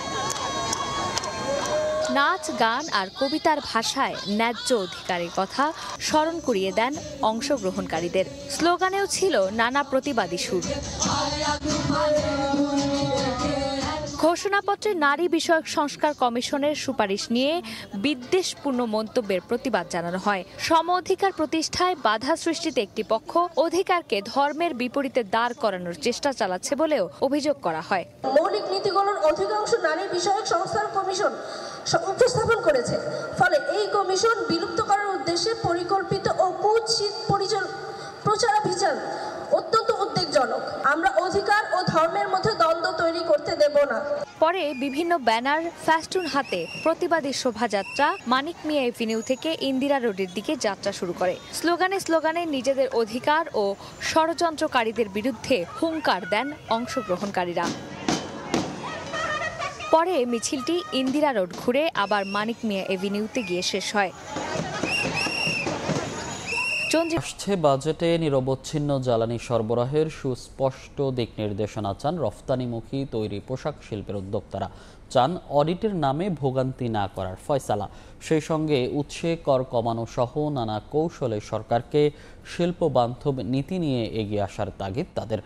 নাচ, গান আর কবিতার ভাষায় ন্যায্য অধিকারের কথা স্মরণ করিয়ে দেন অংশগ্রহণকারীদের। স্লোগানেও ছিল নানা প্রতিবাদী সুর। ঘোষণাপত্রে নারী বিষয়ক সংস্কার কমিশনের সুপারিশ নিয়ে বিদ্বেষপূর্ণ মন্তব্যের প্রতিবাদ জানানো হয়। সম অধিকার প্রতিষ্ঠায় বাধা সৃষ্টিতে একটি পক্ষ অধিকারকে ধর্মের বিপরীতে দাঁড় করানোর চেষ্টা চালাচ্ছে বলেও অভিযোগ করা হয়। মৌলিক নীতিগুলোর অধিকাংশ নারী বিষয়ক সংস্কার কমিশন উপস্থাপন করেছে, ফলে এই কমিশন বিলুপ্ত করার উদ্দেশ্যে পরিকল্পিত ও কুৎসিত প্রচারাভিযান অত্যন্ত উদ্বেগজনক। আমরা অধিকার ও ধর্মের মধ্যে দ্বন্দ্ব তৈরি করতে দেব না। পরে বিভিন্ন ব্যানার, ফেস্টুন হাতে প্রতিবাদী শোভাযাত্রা মানিক মিয়া এভিনিউ থেকে ইন্দিরা রোডের দিকে যাত্রা শুরু করে। স্লোগানে নিজেদের অধিকার ও ষড়যন্ত্রকারীদের বিরুদ্ধে হুঙ্কার দেন অংশগ্রহণকারীরা। পরে মিছিলটি ইন্দিরা রোড ঘুরে আবার মানিক মিয়া এভিনিউতে গিয়ে শেষ হয়। আসছে বাজেটে নিরবচ্ছিন্ন জ্বালানি সরবরাহের সুস্পষ্ট দিক নির্দেশনা চান রফতানিমুখী তৈরি পোশাক শিল্পের উদ্যোক্তারা। চান অডিটের নামে ভোগান্তি না করার ফয়সালা। সেই সঙ্গে উৎসে কর কমানো সহ নানা কৌশলে সরকারকে শিল্প বান্ধব নীতি নিয়ে এগিয়ে আসার তাগিদ তাদের।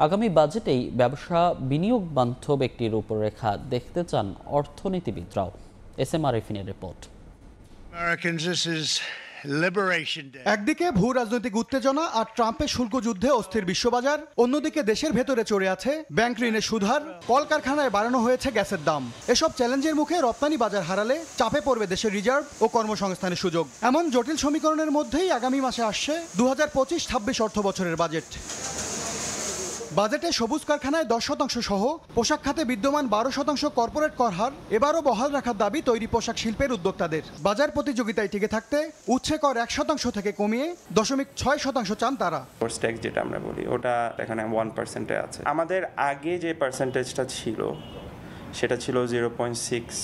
আগামী বাজেটেই ব্যবসা বিনিয়োগ বান্ধব একটি রূপরেখা দেখতে চান অর্থনীতিবিদরাও। SM আরিফিনের report. একদিকে ভূ রাজনৈতিক উত্তেজনা আর ট্রাম্পের শুল্ক যুদ্ধে অস্থির বিশ্ববাজার, অন্যদিকে দেশের ভেতরে চড়ে আছে ব্যাংক ঋণের সুদহার, কলকারখানায় বাড়ানো হয়েছে গ্যাসের দাম। এসব চ্যালেঞ্জের মুখে রপ্তানি বাজার হারালে চাপে পড়বে দেশের রিজার্ভ ও কর্মসংস্থানের সুযোগ। এমন জটিল সমীকরণের মধ্যেই আগামী মাসে আসছে 2025-26 অর্থ বছরের বাজেট। বাজেটে সবুজ কারখানায় 10% সহ পোশাক খাতে বিদ্যমান 12% কর্পোরেট কর হার এবারও বহাল রাখার দাবি তৈরি পোশাক শিল্পের উদ্যোক্তাদের। বাজার প্রতিযোগিতায় টিকে থাকতে উচ্ছে কর 1% থেকে কমিয়ে 0.6% চান তারা। ট্যাক্স যেটা আমরা বলি ওটা এখানে 1%-এ আছে। আমাদের আগে যে পার্সেন্টেজটা ছিল সেটা ছিল 0.6।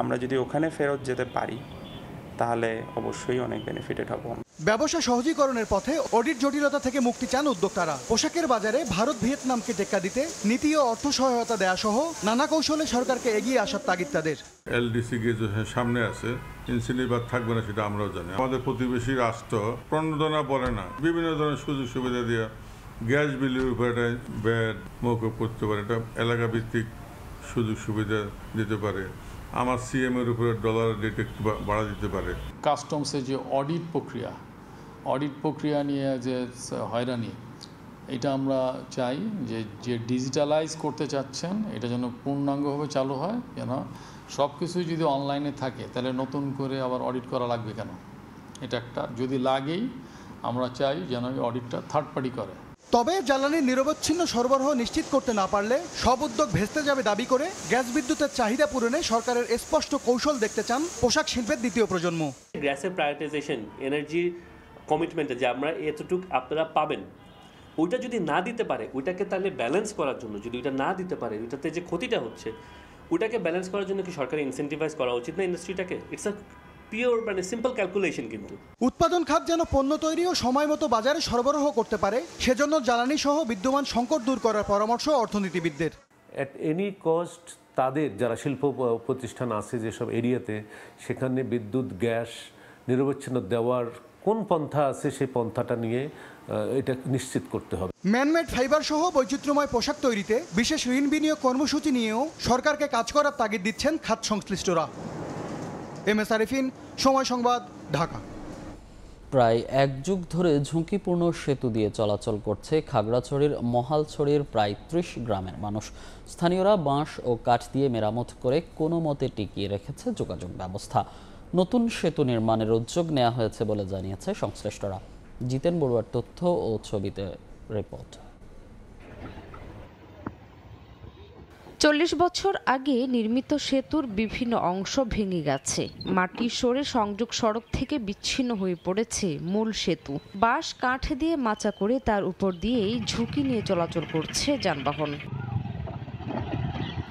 আমরা যদি ওখানে ফেরত যেতে পারি তাহলে অবশ্যই অনেক বেনিফিটেড হব। ব্যবসা সহজীকরণের পথে অডিট জটিলতা থেকে মুক্তি চান উদ্যোক্তারা। পোশাকের বাজারে ভারত ভিয়েতনামকে টেক্কা দিতে নীতি ও অর্থ সহায়তা দেয়া সহ নানা কৌশলে সরকারকে এগিয়ে আসার তাগিদ তাদের। এলডিসি গেজ সামনে আছে, ইনসেন্টিভ আর থাকবে না সেটা আমরাও জানি। আমাদের প্রতিবেশী রাষ্ট্র প্রণোদনা বলে না, বিভিন্ন ধরনের সুযোগ সুবিধা দিয়ে গ্যাস বিলের উপর একটা ব্যাড মৌকুব করতে পারে, এটা এলাকা ভিত্তিক সুযোগ সুবিধা দিতে পারে। আমার সিএম এর উপরে ডলার রেট একটু বাড়া দিতে পারে। কাস্টমসের যে অডিট প্রক্রিয়া নিয়ে যে হয়রানি, এটা আমরা চাই যে ডিজিটালাইজ করতে চাচ্ছেন এটা যেন পূর্ণাঙ্গভাবে চালু হয়, যেন সব কিছুই যদি অনলাইনে থাকে তাহলে নতুন করে আবার অডিট করা লাগবে কেন। এটা একটা যদি লাগেই আমরা চাই যেন এই অডিটটা থার্ড পার্টি করে। তবে জ্বালানির নিরবচ্ছিন্ন সরবরাহ নিশ্চিত করতে না পারলে সব উদ্যোগ ভেস্তে যাবে দাবি করে গ্যাস বিদ্যুতের চাহিদা পূরণে সরকারের স্পষ্ট কৌশল দেখতে চান পোশাক শিল্পের দ্বিতীয় প্রজন্ম। গ্যাসের প্রায়োরিটাইজেশন, এনার্জি কমিটমেন্টে যে আমরা এতটুকু আপনারা পাবেন, ওইটা যদি না দিতে পারে, ওইটাকে তাহলে ব্যালেন্স করার জন্য যদি ওইটা না দিতে পারে, ওইটাতে যে ক্ষতিটা হচ্ছে ওইটাকে ব্যালেন্স করার জন্য কি সরকারের ইনসেন্টিভাইজ করা উচিত না ইন্ডাস্ট্রিটাকে? ইটস আ পিওর মানে সিম্পল ক্যালকুলেশন। কিন্তু উৎপাদন খাত যেন পণ্য তৈরি ও সময় মতো বাজারে সরবরাহ করতে পারে, সেজন্য জ্বালানি সহ বিদ্যমান সংকট দূর করার পরামর্শ অর্থনীতিবিদদের। অ্যাট এনি কস্ট তাদের যারা শিল্প প্রতিষ্ঠান আছে যেসব এরিয়াতে, সেখানে বিদ্যুৎ গ্যাস নিরবচ্ছিন্ন দেওয়ার কোন পন্থা আছে সেই পন্থাটা নিয়ে এটা নিশ্চিত করতে হবে। ম্যানমেড ফাইবার সহ বৈচিত্র্যময় পোশাক তৈরিতে বিশেষ ঋণ বিনিয়োগ কর্মসূচি নিয়েও সরকারকে কাজ করার তাগিদ দিচ্ছেন খাত সংশ্লিষ্টরা। এমএস আরিফিন, সময় সংবাদ, ঢাকা। প্রায় এক যুগ ধরে ঝুঁকিপূর্ণ সেতু দিয়ে চলাচল করছে খাগড়াছড়ির মহালছড়ির প্রায় ৩০ গ্রামের মানুষ। স্থানীয়রা বাঁশ ও কাঠ দিয়ে মেরামত করে কোনো মতে টিকিয়ে রেখেছে যোগাযোগ ব্যবস্থা। নতুন সেতু নির্মাণের উদ্যোগ নেওয়া হয়েছে বলে জানিয়েছে সংশ্লিষ্টরা। জিতেন বড়ুয়ার তথ্য ও ছবিতে রিপোর্ট। ৪০ বছর আগে নির্মিত সেতুর বিভিন্ন অংশ ভেঙে গেছে। মাটি সরে সংযোগ সড়ক থেকে বিচ্ছিন্ন হয়ে পড়েছে মূল সেতু। বাঁশ কাঠ দিয়ে মাচা করে তার উপর দিয়েই ঝুঁকি নিয়ে চলাচল করছে যানবাহন।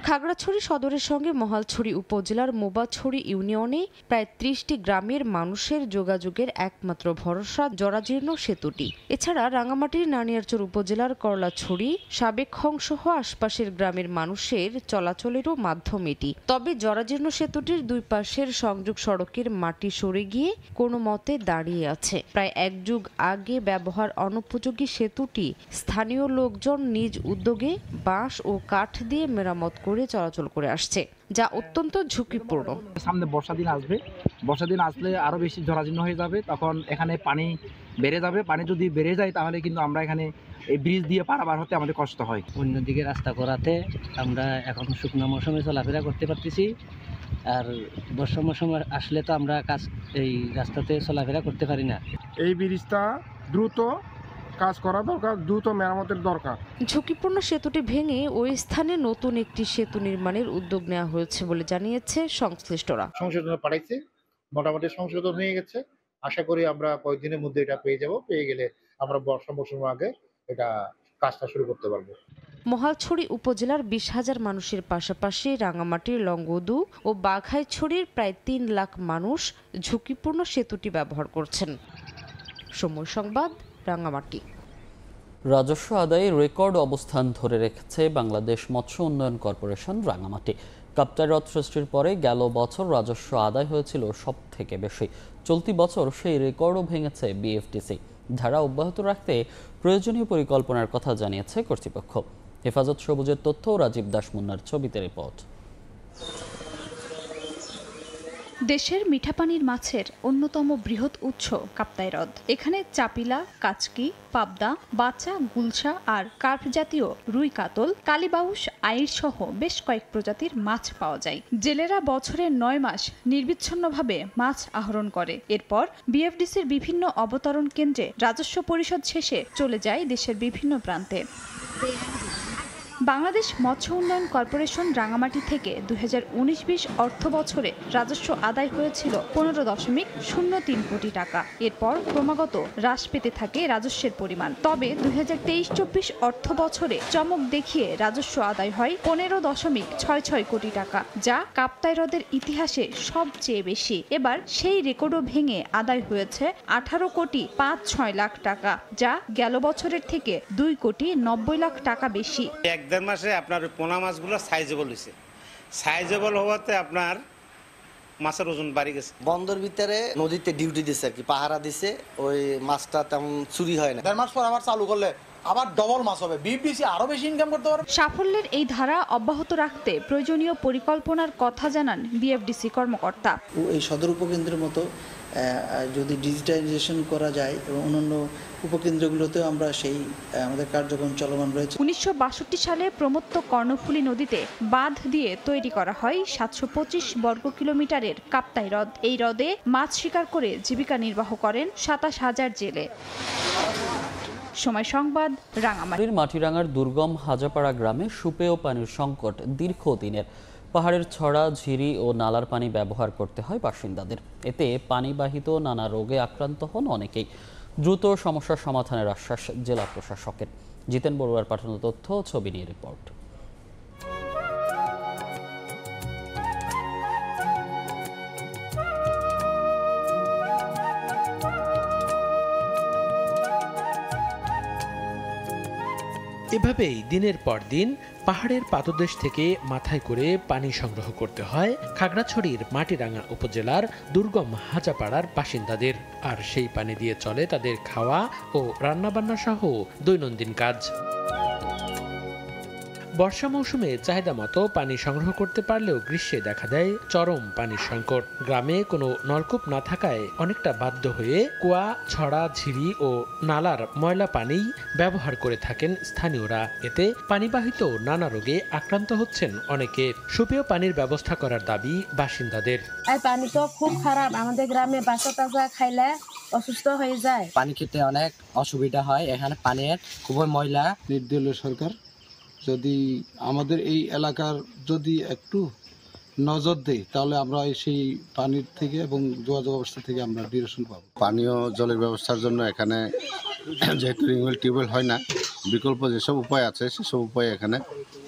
খাগড়াছড়ি সদরের সঙ্গে মহালছড়ি উপজেলার মোবাছড়ি ইউনিয়নে প্রায় ৩০টি গ্রামের মানুষের যোগাযোগের একমাত্র ভরসা জরাজীর্ণ সেতুটি। এছাড়া রাঙামাটির নানিয়ারচর উপজেলার করলাছড়ি, সাবেকখং সহ আশপাশের গ্রামের মানুষের চলাচলেরও মাধ্যম এটি। তবে জরাজীর্ণ সেতুটির দুই পাশের সংযোগ সড়কের মাটি সরে গিয়ে কোনো মতে দাঁড়িয়ে আছে। প্রায় এক যুগ আগে ব্যবহার অনুপযোগী সেতুটি স্থানীয় লোকজন নিজ উদ্যোগে বাঁশ ও কাঠ দিয়ে মেরামত করে চলাচল করে আসছে, যা অত্যন্ত ঝুঁকিপূর্ণ। সামনে বর্ষা দিন আসবে, বর্ষা দিন আসলে আরো বেশি জরাজীর্ণ হয়ে যাবে, তখন এখানে পানি বেড়ে যাবে। পানি যদি বেড়ে যায় তাহলে কিন্তু আমরা এখানে এই ব্রিজ দিয়ে পারাপার হতে আমাদের কষ্ট হয়। অন্যদিকে রাস্তা করাতে আমরা এখন শুকনো মৌসুমে চলাফেরা করতে পারতেছি, আর বর্ষা মৌসুম আসলে তো আমরা এই রাস্তাতে চলাফেরা করতে পারি না। এই ব্রিজটা দ্রুত কাজ করা দরকার, দ্রুত মেরামতের দরকার। ঝুঁকিপূর্ণ সেতুটি ভেঙে ওই স্থানে নতুন একটি সেতু নির্মাণের উদ্যোগ নেওয়া হয়েছে বলে জানিয়েছে সংশ্লিষ্টরা। সংশোধন পাঠাইছে, মোটামুটি সংশোধন হয়ে গেছে। আশা করি আমরা কয়েকদিনের মধ্যে এটা পেয়ে যাব। পেয়ে গেলে আমরা বর্ষা মৌসুমের আগে এটা কাজটা শুরু করতে পারবো। মহালছড়ি উপজেলার ২০,০০০ মানুষের পাশাপাশি রাঙামাটির লংগদু ও বাঘাইছড়ির প্রায় ৩ লাখ মানুষ ঝুঁকিপূর্ণ সেতুটি ব্যবহার করছেন। সময় সংবাদ, রাঙামাটি। রাজস্ব আদায়ে রেকর্ড অবস্থান ধরে রেখেছে বাংলাদেশ মৎস্য উন্নয়ন কর্পোরেশন রাঙামাটি। কাপ্তাই হ্রদ সৃষ্টির পরে গেল বছর রাজস্ব আদায় হয়েছিল সব থেকে বেশি। চলতি বছর সেই রেকর্ডও ভেঙেছে বিএফটিসি। ধারা অব্যাহত রাখতে প্রয়োজনীয় পরিকল্পনার কথা জানিয়েছে কর্তৃপক্ষ। হেফাজত সবুজের তথ্য, রাজীব দাস মুন্নার ছবিতে রিপোর্ট। দেশের মিঠা পানির মাছের অন্যতম বৃহৎ উৎস কাপ্তাই হ্রদ। এখানে চাপিলা, কাচকি, পাবদা, বাচা, গুলশা আর কার্প জাতীয় রুই, কাতল, কালীবাউস, আইড় সহ বেশ কয়েক প্রজাতির মাছ পাওয়া যায়। জেলেরা বছরের 9 মাস নির্বিচ্ছিন্নভাবে মাছ আহরণ করে। এরপর বিএফডিসির বিভিন্ন অবতরণ কেন্দ্রে রাজস্ব পরিশোধ শেষে চলে যায় দেশের বিভিন্ন প্রান্তে। বাংলাদেশ মৎস্য উন্নয়ন কর্পোরেশন রাঙামাটি থেকে 2019-20 অর্থ বছরে রাজস্ব আদায় হয়েছিল 15.03 কোটি টাকা। এরপর ক্রমাগত হ্রাস পেতে থাকে রাজস্বের পরিমাণ। তবে 2023-24 অর্থ বছরে চমক দেখিয়ে রাজস্ব আদায় হয় 15.66 কোটি টাকা, যা কাপ্তাই হ্রদের ইতিহাসে সবচেয়ে বেশি। এবার সেই রেকর্ডও ভেঙে আদায় হয়েছে 18.56 লাখ টাকা, যা গেল বছরের থেকে 2.90 লাখ টাকা বেশি। 1-1.5 মাসে আপনার পোনা মাছগুলো সাইজেবল হয়েছে। সাইজেবল হওয়াতে আপনার মাছের ওজন বাড়ি গেছে। বন্দর ভিতরে নদীতে ডিউটি দিছে আর কি, পাহারা দিছে, ওই মাছটা তেমন চুরি হয় না। 1.5 মাস পর আবার চালু করলে আবার ডবল মাছ হবে, বিএফডিসি আরো বেশি ইনকাম করতে পারবে। সাফল্যের এই ধারা অব্যাহত রাখতে প্রয়োজনীয় পরিকল্পনার কথা জানান বিএফডিসি কর্মকর্তা। এই সদর উপকেন্দ্রের মতো যদি ডিজিটাইজেশন করা যায় এবং অন্যান্য উপকেন্দ্রগুলোতেও আমরা সেই আমাদের কার্যক্রম চলমান রয়েছে। 1962 সালে প্রমত্ত কর্ণফুলী নদীতে বাঁধ দিয়ে তৈরি করা হয় 725 বর্গ কিলোমিটারের কাপ্তাই হ্রদ। এই হ্রদে মাছ শিকার করে জীবিকা নির্বাহ করেন 27,000 জেলে। সময় সংবাদ, রাঙামাটি। মাটিরাঙ্গার দুর্গম হাজাপাড়া গ্রামে সুপেয় পানির সংকট দীর্ঘদিনের। পাহাড়ের ছড়া, ঝিরি ও নালার পানি ব্যবহার করতে হয় বাসিন্দাদের। এতে পানিবাহিত নানা রোগে আক্রান্ত হন অনেকেই। দ্রুত সমস্যার সমাধানের আশ্বাস জেলা প্রশাসকের। জিতেন বড়ুয়ার পাঠানো তথ্য, ছবি নিয়ে রিপোর্ট। এভাবেই দিনের পর দিন পাহাড়ের পাদদেশ থেকে মাথায় করে পানি সংগ্রহ করতে হয় খাগড়াছড়ির মাটিরাঙ্গা উপজেলার দুর্গম হাজাপাড়ার বাসিন্দাদের। আর সেই পানি দিয়ে চলে তাদের খাওয়া ও রান্নাবান্না সহ দৈনন্দিন কাজ। বর্ষা মৌসুমে চাহিদা মতো পানি সংগ্রহ করতে পারলেও গ্রীষ্মে দেখা দেয় চরম পানির সংকট। গ্রামে কোনো নলকূপ না থাকায় অনেকটা বাধ্য হয়ে কুয়া, ছড়া, ঝিরি ও নালার ময়লা পানি ব্যবহার করে থাকেন স্থানীয়রা। এতে পানিবাহিত নানা রোগে আক্রান্ত হচ্ছেন অনেকে। সুপেয় পানির ব্যবস্থা করার দাবি বাসিন্দাদের। এই পানি তো খুব খারাপ, আমাদের গ্রামে বাচ্চা টাচা খাইলে অসুস্থ হয়ে যায়। পানি খেতে অনেক অসুবিধা হয়, এখানে পানির খুবই ময়লা। নির্দলীয় সরকার যদি আমাদের এই এলাকার যদি একটু নজর দেয় তাহলে আমরা সেই পানির থেকে এবং যোগাযোগ ব্যবস্থা থেকে আমরা নিরসন পাবো। পানীয় জলের ব্যবস্থার জন্য এখানে যেহেতু রিংওয়েল টিউবওয়েল হয় না, বিকল্প যেসব উপায় আছে সেসব উপায়ে এখানে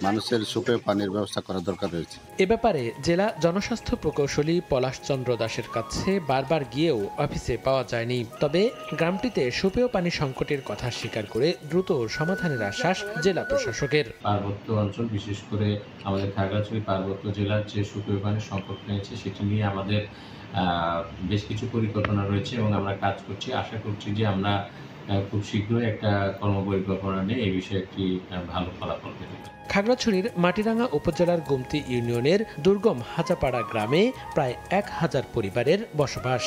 মানুষের সুপেয় পানির ব্যবস্থা করা দরকার রয়েছে। এ ব্যাপারে জেলা জনস্বাস্থ্য প্রকৌশলী পলাশ চন্দ্র দাসের কাছে বারবার গিয়েও অফিসে পাওয়া যায়নি। তবে গ্রামটিতে সুপেয় পানি সংকটের কথা স্বীকার করে দ্রুত সমাধানের আশ্বাস জেলা প্রশাসকের। পার্বত্য অঞ্চল, বিশেষ করে আমাদের খাগড়াছড়ি পার্বত্য জেলার যে সুপেয় পানির সংকট রয়েছে সেটি নিয়ে আমাদের বেশ কিছু পরিকল্পনা রয়েছে এবং আমরা কাজ করছি। আশা করছি যে আমরা খুব শীঘ্রই একটা কর্মপরিকল্পনা নিয়ে এই বিষয়ে একটি ভালো ফলাফল পেতে। খাগড়াছড়ির মাটিরাঙ্গা উপজেলার গোমতি ইউনিয়নের দুর্গম হাজাপাড়া গ্রামে প্রায় 1000 পরিবারের বসবাস।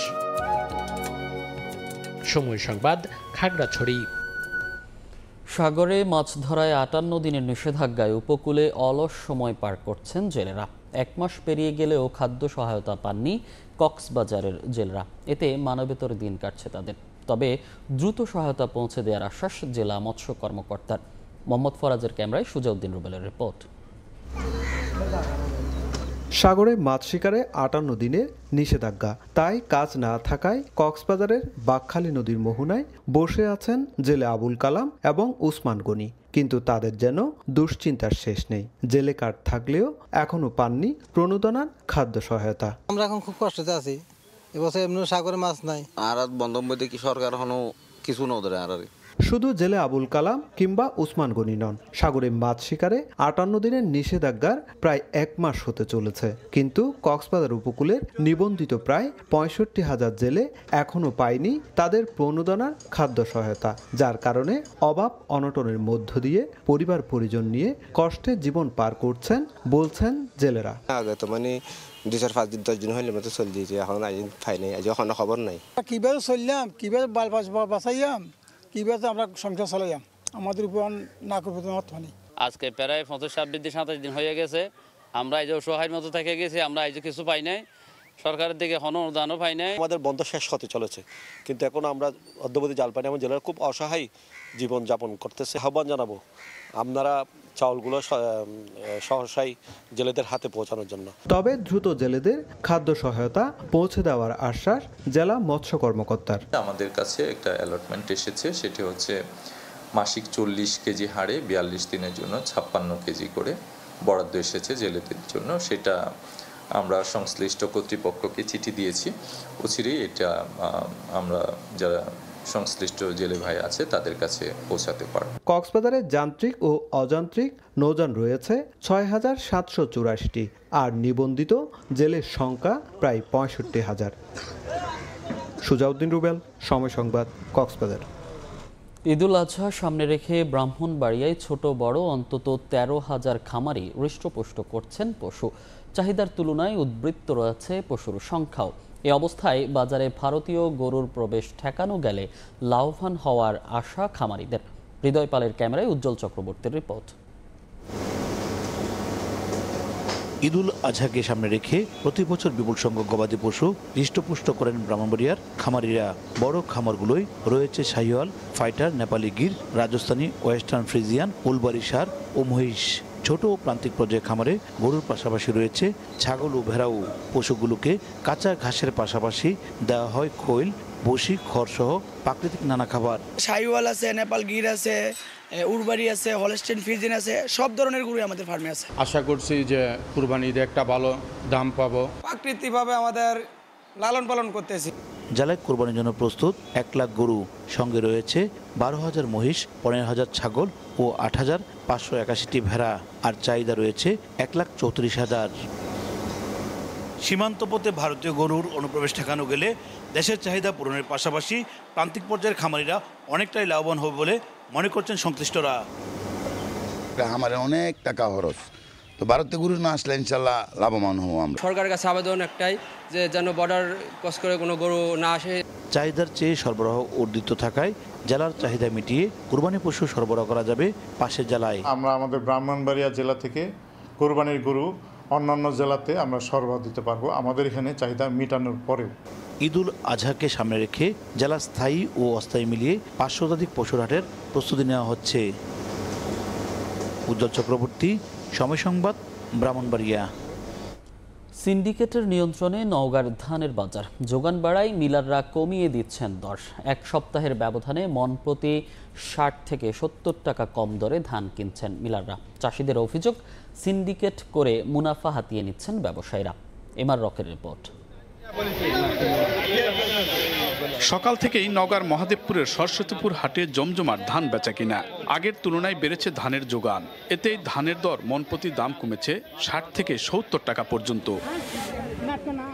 সময় সংবাদ, খাগড়াছড়ি। সাগরে মাছ ধরায় 58 দিনের নিষেধাজ্ঞায় উপকূলে অলস সময় পার করছেন জেলেরা। 1 মাস পেরিয়ে গেলেও খাদ্য সহায়তা পাননি কক্সবাজারের জেলেরা। এতে মানবেতর দিন কাটছে তাদের। তবে দ্রুত সহায়তা পৌঁছে দেওয়ার আশ্বাস জেলা মৎস্য কর্মকর্তার। মোহাম্মদ ফরাজের ক্যামেরায় সুজাউদ্দিন রুবেলের রিপোর্ট। সাগরে মাছ শিকারে 58 দিনের নিষেধাজ্ঞা, তাই কাজ না থাকায় কক্সবাজারের বাঁকখালী নদীর মোহনায় বসে আছেন জেলে আবুল কালাম এবং উসমান গনি। কিন্তু তাদের যেন দুশ্চিন্তার শেষ নেই। জেলে কার্ড থাকলেও এখনো পাননি প্রণোদনার খাদ্য সহায়তা। আমরা এখন খুব কষ্টতে আছি, এবছর এমনি সাগরে মাছ নাই। আর বন্ধ মধ্যে কি সরকার এখনো কিছু না ওদের আর শুধু জেলে আবুল কালাম কিংবা উসমান গনি নন, সাগরে মাছ শিকারে 58 দিনের নিষেধাজ্ঞার প্রায় 1 মাস হতে চলেছে, কিন্তু কক্সবাজার উপকূলের নিবন্ধিত প্রায় 65,000 জেলে এখনও পায়নি তাদের প্রণোদনার খাদ্য সহায়তা, যার কারণে অভাব অনটনের মধ্য দিয়ে পরিবার পরিজন নিয়ে কষ্টে জীবন পার করছেন বলছেন জেলেরা। আগে তো মানে 2-4-5 দিন 10 দিন হইলে মতো চল দিয়েছে, এখন আজ পাই নাই, আজ এখনো খবর নাই। কিভাবে চললাম, কিভাবে বাঁচাইয়াম, কিভাবে আমরা সংসার চালাইয়াম, আমাদের উপর না করবো অর্থ নেই। আজকে প্রায় 25-26 দিন 27 দিন হয়ে গেছে, আমরা এই যে অসহায়ের মতো থেকে গেছি, আমরা এই যে কিছু পাই নাই, সরকারের দিকে কোনো অনুদানও পাই নাই। আমাদের বন্ধ শেষ হতে চলেছে, কিন্তু এখন আমরা অদ্যবধি জাল পাই না। আমার জেলার খুব অসহায় জীবন যাপন করতেছে। আহ্বান জানাবো আপনারা চাউলগুলো সহসাই জেলেদের হাতে পৌঁছানোর জন্য। তবে দ্রুত জেলেদের খাদ্য সহায়তা পৌঁছে দেওয়ার আশ্বাস জেলা মৎস্য কর্মকর্তার। আমাদের কাছে একটা অ্যালটমেন্ট এসেছে, সেটি হচ্ছে মাসিক 40 কেজি হারে 42 দিনের জন্য 56 কেজি করে বরাদ্দ এসেছে জেলেদের জন্য। সেটা আমরা সংশ্লিষ্ট কর্তৃপক্ষকে চিঠি দিয়েছি, অচিরেই এটা আমরা যারা সংশ্লিষ্ট জেলে ভাই আছে তাদের কাছে পৌঁছাতে পারব। কক্সবাজারে যান্ত্রিক ও অযান্ত্রিক নৌযান রয়েছে 6,784টি, আর নিবন্ধিত জেলের সংখ্যা প্রায় 65,000। সুজাউদ্দিন রুবেল, সময় সংবাদ, কক্সবাজার। ঈদুল আজহা সামনে রেখে ব্রাহ্মণবাড়িয়ায় ছোট বড় অন্তত 13,000 খামারি হৃষ্টপুষ্ট করছেন পশু। চাহিদার তুলনায় উদ্বৃত্ত রয়েছে পশুর সংখ্যাও। এ অবস্থায় বাজারে ভারতীয় গরুর প্রবেশ ঠেকানো গেলে লাভবান হওয়ার আশা খামারিদের। হৃদয় পালের ক্যামেরায় উজ্জ্বল চক্রবর্তীর রিপোর্ট। ঈদুল আজহাকে সামনে রেখে প্রতি বছর বিপুল সংখ্যক গবাদি পশু হৃষ্টপুষ্ট করেন ব্রাহ্মণবাড়িয়ার খামারিরা। বড় খামারগুলোই রয়েছে Sahiwal, fighter, Nepali Gir, Rajasthani, western Friesian, উলবাড়ি ষাঁড় ও মহিষ। ছোট ও প্রান্তিক পর্যায়ে খামারে গরুর পাশাপাশি রয়েছে ছাগল ও ভেড়াও। পশুগুলোকে কাঁচা ঘাসের পাশাপাশি দেওয়া হয় খৈল, বসি, খড়সহ প্রাকৃতিক নানা খাবার। শাহিওয়াল আছে, নেপাল গির আছে, উরবাড়ি আছে, হলস্টেইন ফ্রিজিয়ান আছে, সব ধরনের গরু আমাদের ফার্মে আছে। আশা করছি যে কুরবানিতে একটা ভালো দাম পাবো। প্রাকৃতিকভাবে আমাদের লালন পালন করতেছি। জেলায় কোরবানির জন্য প্রস্তুত 1 লাখ গরু, সঙ্গে রয়েছে 12,000 মহিষ, 15,000 ছাগল ও 8,581টি ভেড়া, আর চাহিদা রয়েছে 1,34,000। সীমান্ত পথে ভারতীয় গরুর অনুপ্রবেশ ঠেকানো গেলে দেশের চাহিদা পূরণের পাশাপাশি প্রান্তিক পর্যায়ের খামারিরা অনেকটাই লাভবান হবে বলে মনে করছেন সংশ্লিষ্টরা। আমার অনেক টাকা খরচ, তো ভারতীয় গরু না আসলে ইনশাল্লাহ লাভবান হবো আমরা। সরকারের কাছে আবেদন একটাই, যে যেন বর্ডার ক্রস করে কোনো গরু না আসে। চাহিদার চেয়ে সরবরাহ অর্জিত থাকায় জেলার চাহিদা মিটিয়ে কুরবানি পশু সরবরাহ করা যাবে পাশের জেলায়। আমরা আমাদের ব্রাহ্মণবাড়িয়া জেলা থেকে কুরবানির গরু অন্যান্য জেলাতে আমরা সরবরাহ দিতে পারবো, আমাদের এখানে চাহিদা মেটানোর পরেও। ঈদুল আজহাকে সামনে রেখে জেলা স্থায়ী ও অস্থায়ী মিলিয়ে 500 শতাধিক পশুর হাটের প্রস্তুতি নেওয়া হচ্ছে। উজ্জ্বল চক্রবর্তী, সময় সংবাদ, ব্রাহ্মণবাড়িয়া। সিন্ডিকেটের নিয়ন্ত্রণে নওগাঁর ধানের বাজার। যোগান বাড়ায় মিলাররা কমিয়ে দিচ্ছেন দর। 1 সপ্তাহের ব্যবধানে মন প্রতি 60 থেকে 70 টাকা কম দরে ধান কিনছেন মিলাররা। চাষিদের অভিযোগ, সিন্ডিকেট করে মুনাফা হাতিয়ে নিচ্ছেন ব্যবসায়ীরা। এমআর রকের রিপোর্ট। সকাল থেকেই নওগাঁর মহাদেবপুরের সরস্বতীপুর হাটে জমজমাট ধান বেচা কিনা। আগের তুলনায় বেড়েছে ধানের যোগান, এতে ধানের দর মনপ্রতি দাম কমেছে 60 থেকে 70 টাকা পর্যন্ত।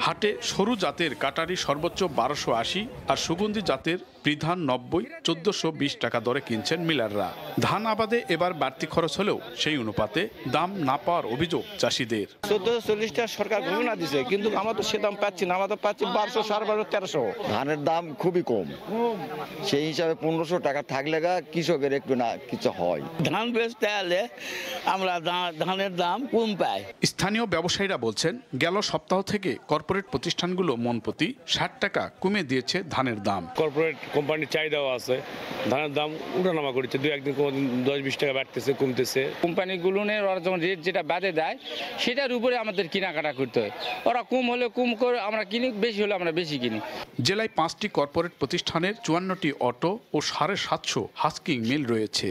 হাটে সরু জাতের কাটারি সর্বোচ্চ 1280 আর সুগন্ধি জাতের বিধান 90, 1420 টাকা দরে কিনছেন মিলাররা। ধান আবাদে এবার বাড়তি খরচ হলেও সেই অনুপাতে দাম না পাওয়ার অভিযোগ চাষিদের। 1440 টাকা সরকার ঘোষণা দিছে, কিন্তু আমরা তো সে দাম পাচ্ছি না, আমরা তো পাচ্ছি 1200, 1250, 1300। ধানের দাম খুবই কম, সেই হিসাবে 1500 টাকা থাকলে কৃষকের একটু না কিছু হয়। ধান বেচতে হলে আমরা ধানের দাম কম পাই। স্থানীয় ব্যবসায়ীরা বলছেন, গেল সপ্তাহ থেকে কর্পোরেট প্রতিষ্ঠানগুলো মনপ্রতি 60 টাকা কমিয়ে দিয়েছে ধানের দাম। কর্পোরেট কোম্পানির চাহিদাও আছে, ধানের দাম উঠানামা করেছে, 2-1 দিন 10-20 টাকা বাড়তেছে, কমতেছে। কোম্পানিগুলো ওরা যখন রেট যেটা বাদে দেয় সেটার উপরে আমাদের কেনাকাটা করতে হয়। ওরা কম হলে কম করে আমরা কিনি, বেশি হলে আমরা বেশি কিনি। জেলায় 5টি কর্পোরেট প্রতিষ্ঠানের 54টি অটো ও 750 হাস্কিং মিল রয়েছে।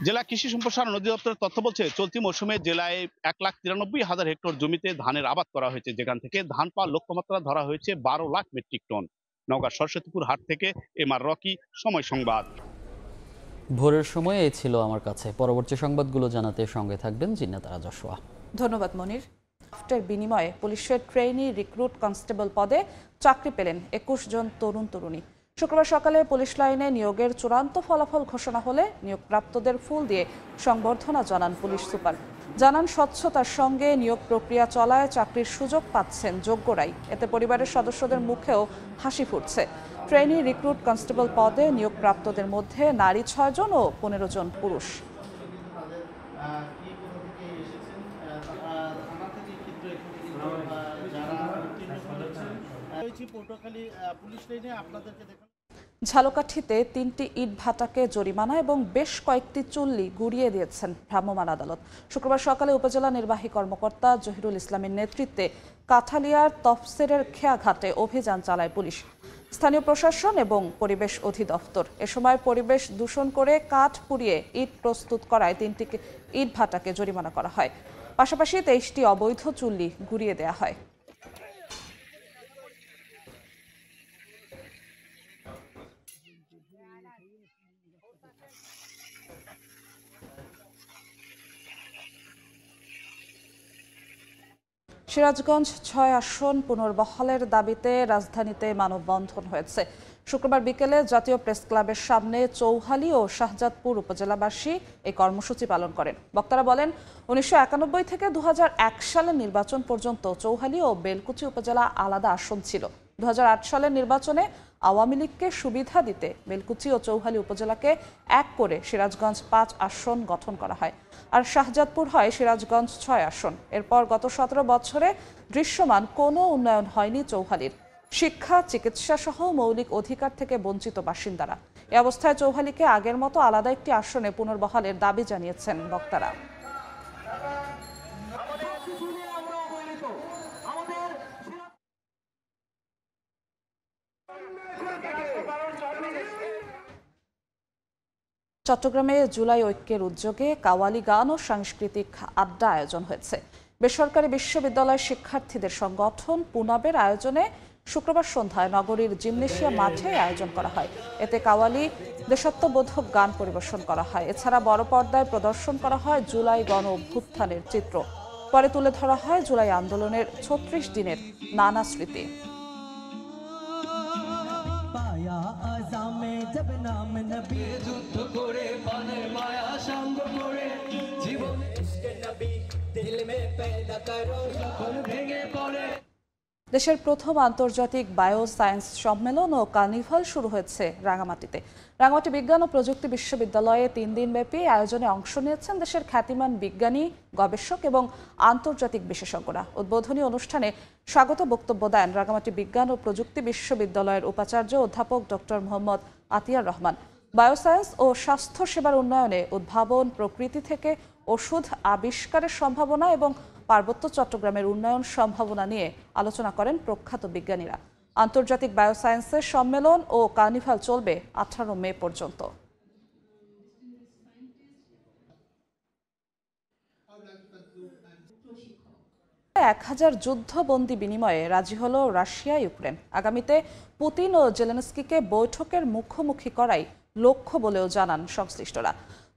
জেলা কৃষি সম্প্রসারণ অধিদপ্তরের তথ্য বলছে, চলতি মৌসুমে জেলায় 1,93,000 হেক্টর জমিতে ধানের আবাদ করা হয়েছে, যেখান থেকে ধান পাওয়ার লক্ষ্যমাত্রা ধরা হয়েছে 12 লাখ মেট্রিক টন। নওগাঁ সরস্বতীপুর হাট থেকে এমআর রকি, সময় সংবাদ। ভোরের সময় এই ছিল আমার কাছে। পরবর্তী সংবাদগুলো জানাতে সঙ্গে থাকবেন জিন্নাত রাজস্ওয়া। ধন্যবাদ মনির। ড্রাফটের বিনিময়ে পুলিশের ট্রেইনি রিক্রুট কনস্টেবল পদে চাকরি পেলেন 21 জন তরুণ তরুণী। শুক্রবার সকালে পুলিশ লাইনে নিয়োগের চূড়ান্ত ফলাফল ঘোষণা হলে নিয়োগপ্রাপ্তদের ফুল দিয়ে সংবর্ধনা জানান পুলিশ সুপার। জানান স্বচ্ছতার সঙ্গে নিয়োগ প্রক্রিয়া চলায় চাকরির সুযোগ পাচ্ছেন যোগ্যরাই। এতে পরিবারের সদস্যদের মুখেও হাসি ফুটছে। ট্রেইনি রিক্রুট কনস্টেবল পদে নিয়োগপ্রাপ্তদের মধ্যে নারী 6 জন ও 15 জন পুরুষ। ঝালকাঠিতে 3টি ইট ভাটাকে জরিমানা এবং বেশ কয়েকটি চুল্লি গুড়িয়ে দিয়েছেন ভ্রাম্যমাণ আদালত। শুক্রবার সকালে উপজেলা নির্বাহী কর্মকর্তা জহিরুল ইসলামের নেতৃত্বে কাঠালিয়ার তফসিরের খেয়াঘাটে অভিযান চালায় পুলিশ, স্থানীয় প্রশাসন এবং পরিবেশ অধিদপ্তর। এ সময় পরিবেশ দূষণ করে কাঠ পুড়িয়ে ইট প্রস্তুত করায় 3টি ইট ভাটাকে জরিমানা করা হয়। পাশাপাশি 23টি অবৈধ চুল্লি গুড়িয়ে দেওয়া হয়। সিরাজগঞ্জ 6 আসন পুনর্বহালের দাবিতে রাজধানীতে মানববন্ধন হয়েছে। শুক্রবার বিকেলে জাতীয় প্রেস ক্লাবের সামনে চৌহালি ও শাহজাদপুর উপজেলাবাসী এই কর্মসূচি পালন করেন। বক্তারা বলেন, 1991 থেকে 2001 সালের নির্বাচন পর্যন্ত চৌহালি ও বেলকুচি উপজেলা আলাদা আসন ছিল। 2008 সালের নির্বাচনে আওয়ামী লীগকে সুবিধা দিতে বেলকুচি ও চৌহালি উপজেলাকে এক করে সিরাজগঞ্জ 5 আসন গঠন করা হয়, আর শাহজাদপুর হয় সিরাজগঞ্জ 6 আসন। এরপর গত 17 বছরে দৃশ্যমান কোনো উন্নয়ন হয়নি চৌহালির। শিক্ষা, চিকিৎসা সহ মৌলিক অধিকার থেকে বঞ্চিত বাসিন্দারা। এ অবস্থায় চৌহালিকে আগের মতো আলাদা একটি আসনে পুনর্বহালের দাবি জানিয়েছেন বক্তারা। চট্টগ্রামে জুলাই ঐক্যের উদ্যোগে কাওয়ালি গান ও সাংস্কৃতিক আড্ডা আয়োজন হয়েছে। বেসরকারি বিশ্ববিদ্যালয়ের শিক্ষার্থীদের সংগঠন পুনাবের আয়োজনে শুক্রবার সন্ধ্যায় নগরীর জিমনেশিয়া মাঠে আয়োজন করা হয়। এতে কাওয়ালি দেশাত্মবোধক গান পরিবেশন করা হয়। এছাড়া বড় পর্দায় প্রদর্শন করা হয় জুলাই গণ অভ্যুত্থানের চিত্র। পরে তুলে ধরা হয় জুলাই আন্দোলনের 36 দিনের নানা স্মৃতি। দেশের প্রথম আন্তর্জাতিক বায়ো সায়েন্স সম্মেলন ও কার্নিভাল শুরু হয়েছে রাঙামাটিতে। রাঙামাটি বিজ্ঞান ও প্রযুক্তি বিশ্ববিদ্যালয়ে 3 দিনব্যাপী আয়োজনে অংশ নিয়েছেন দেশের খ্যাতিমান বিজ্ঞানী, গবেষক এবং আন্তর্জাতিক বিশেষজ্ঞরা। উদ্বোধনী অনুষ্ঠানে স্বাগত বক্তব্য দেন রাঙামাটি বিজ্ঞান ও প্রযুক্তি বিশ্ববিদ্যালয়ের উপাচার্য অধ্যাপক ডক্টর মোহাম্মদ আতিয়ার রহমান। বায়োসায়েন্স ও স্বাস্থ্য সেবার উন্নয়নে উদ্ভাবন, প্রকৃতি থেকে ওষুধ আবিষ্কারের সম্ভাবনা এবং পার্বত্য চট্টগ্রামের উন্নয়ন সম্ভাবনা নিয়ে আলোচনা করেন প্রখ্যাত বিজ্ঞানীরা। আন্তর্জাতিক বায়োসায়েন্সের সম্মেলন ও কার্নিভাল চলবে 18 মে পর্যন্ত। এক 1000 যুদ্ধবন্দী বিনিময়ে রাজি হল রাশিয়া, ইউক্রেন। আগামীতে পুতিন ও জেলেনস্কিকে বৈঠকের মুখোমুখি করাই লক্ষ্য বলেও জানান সংশ্লিষ্টরা।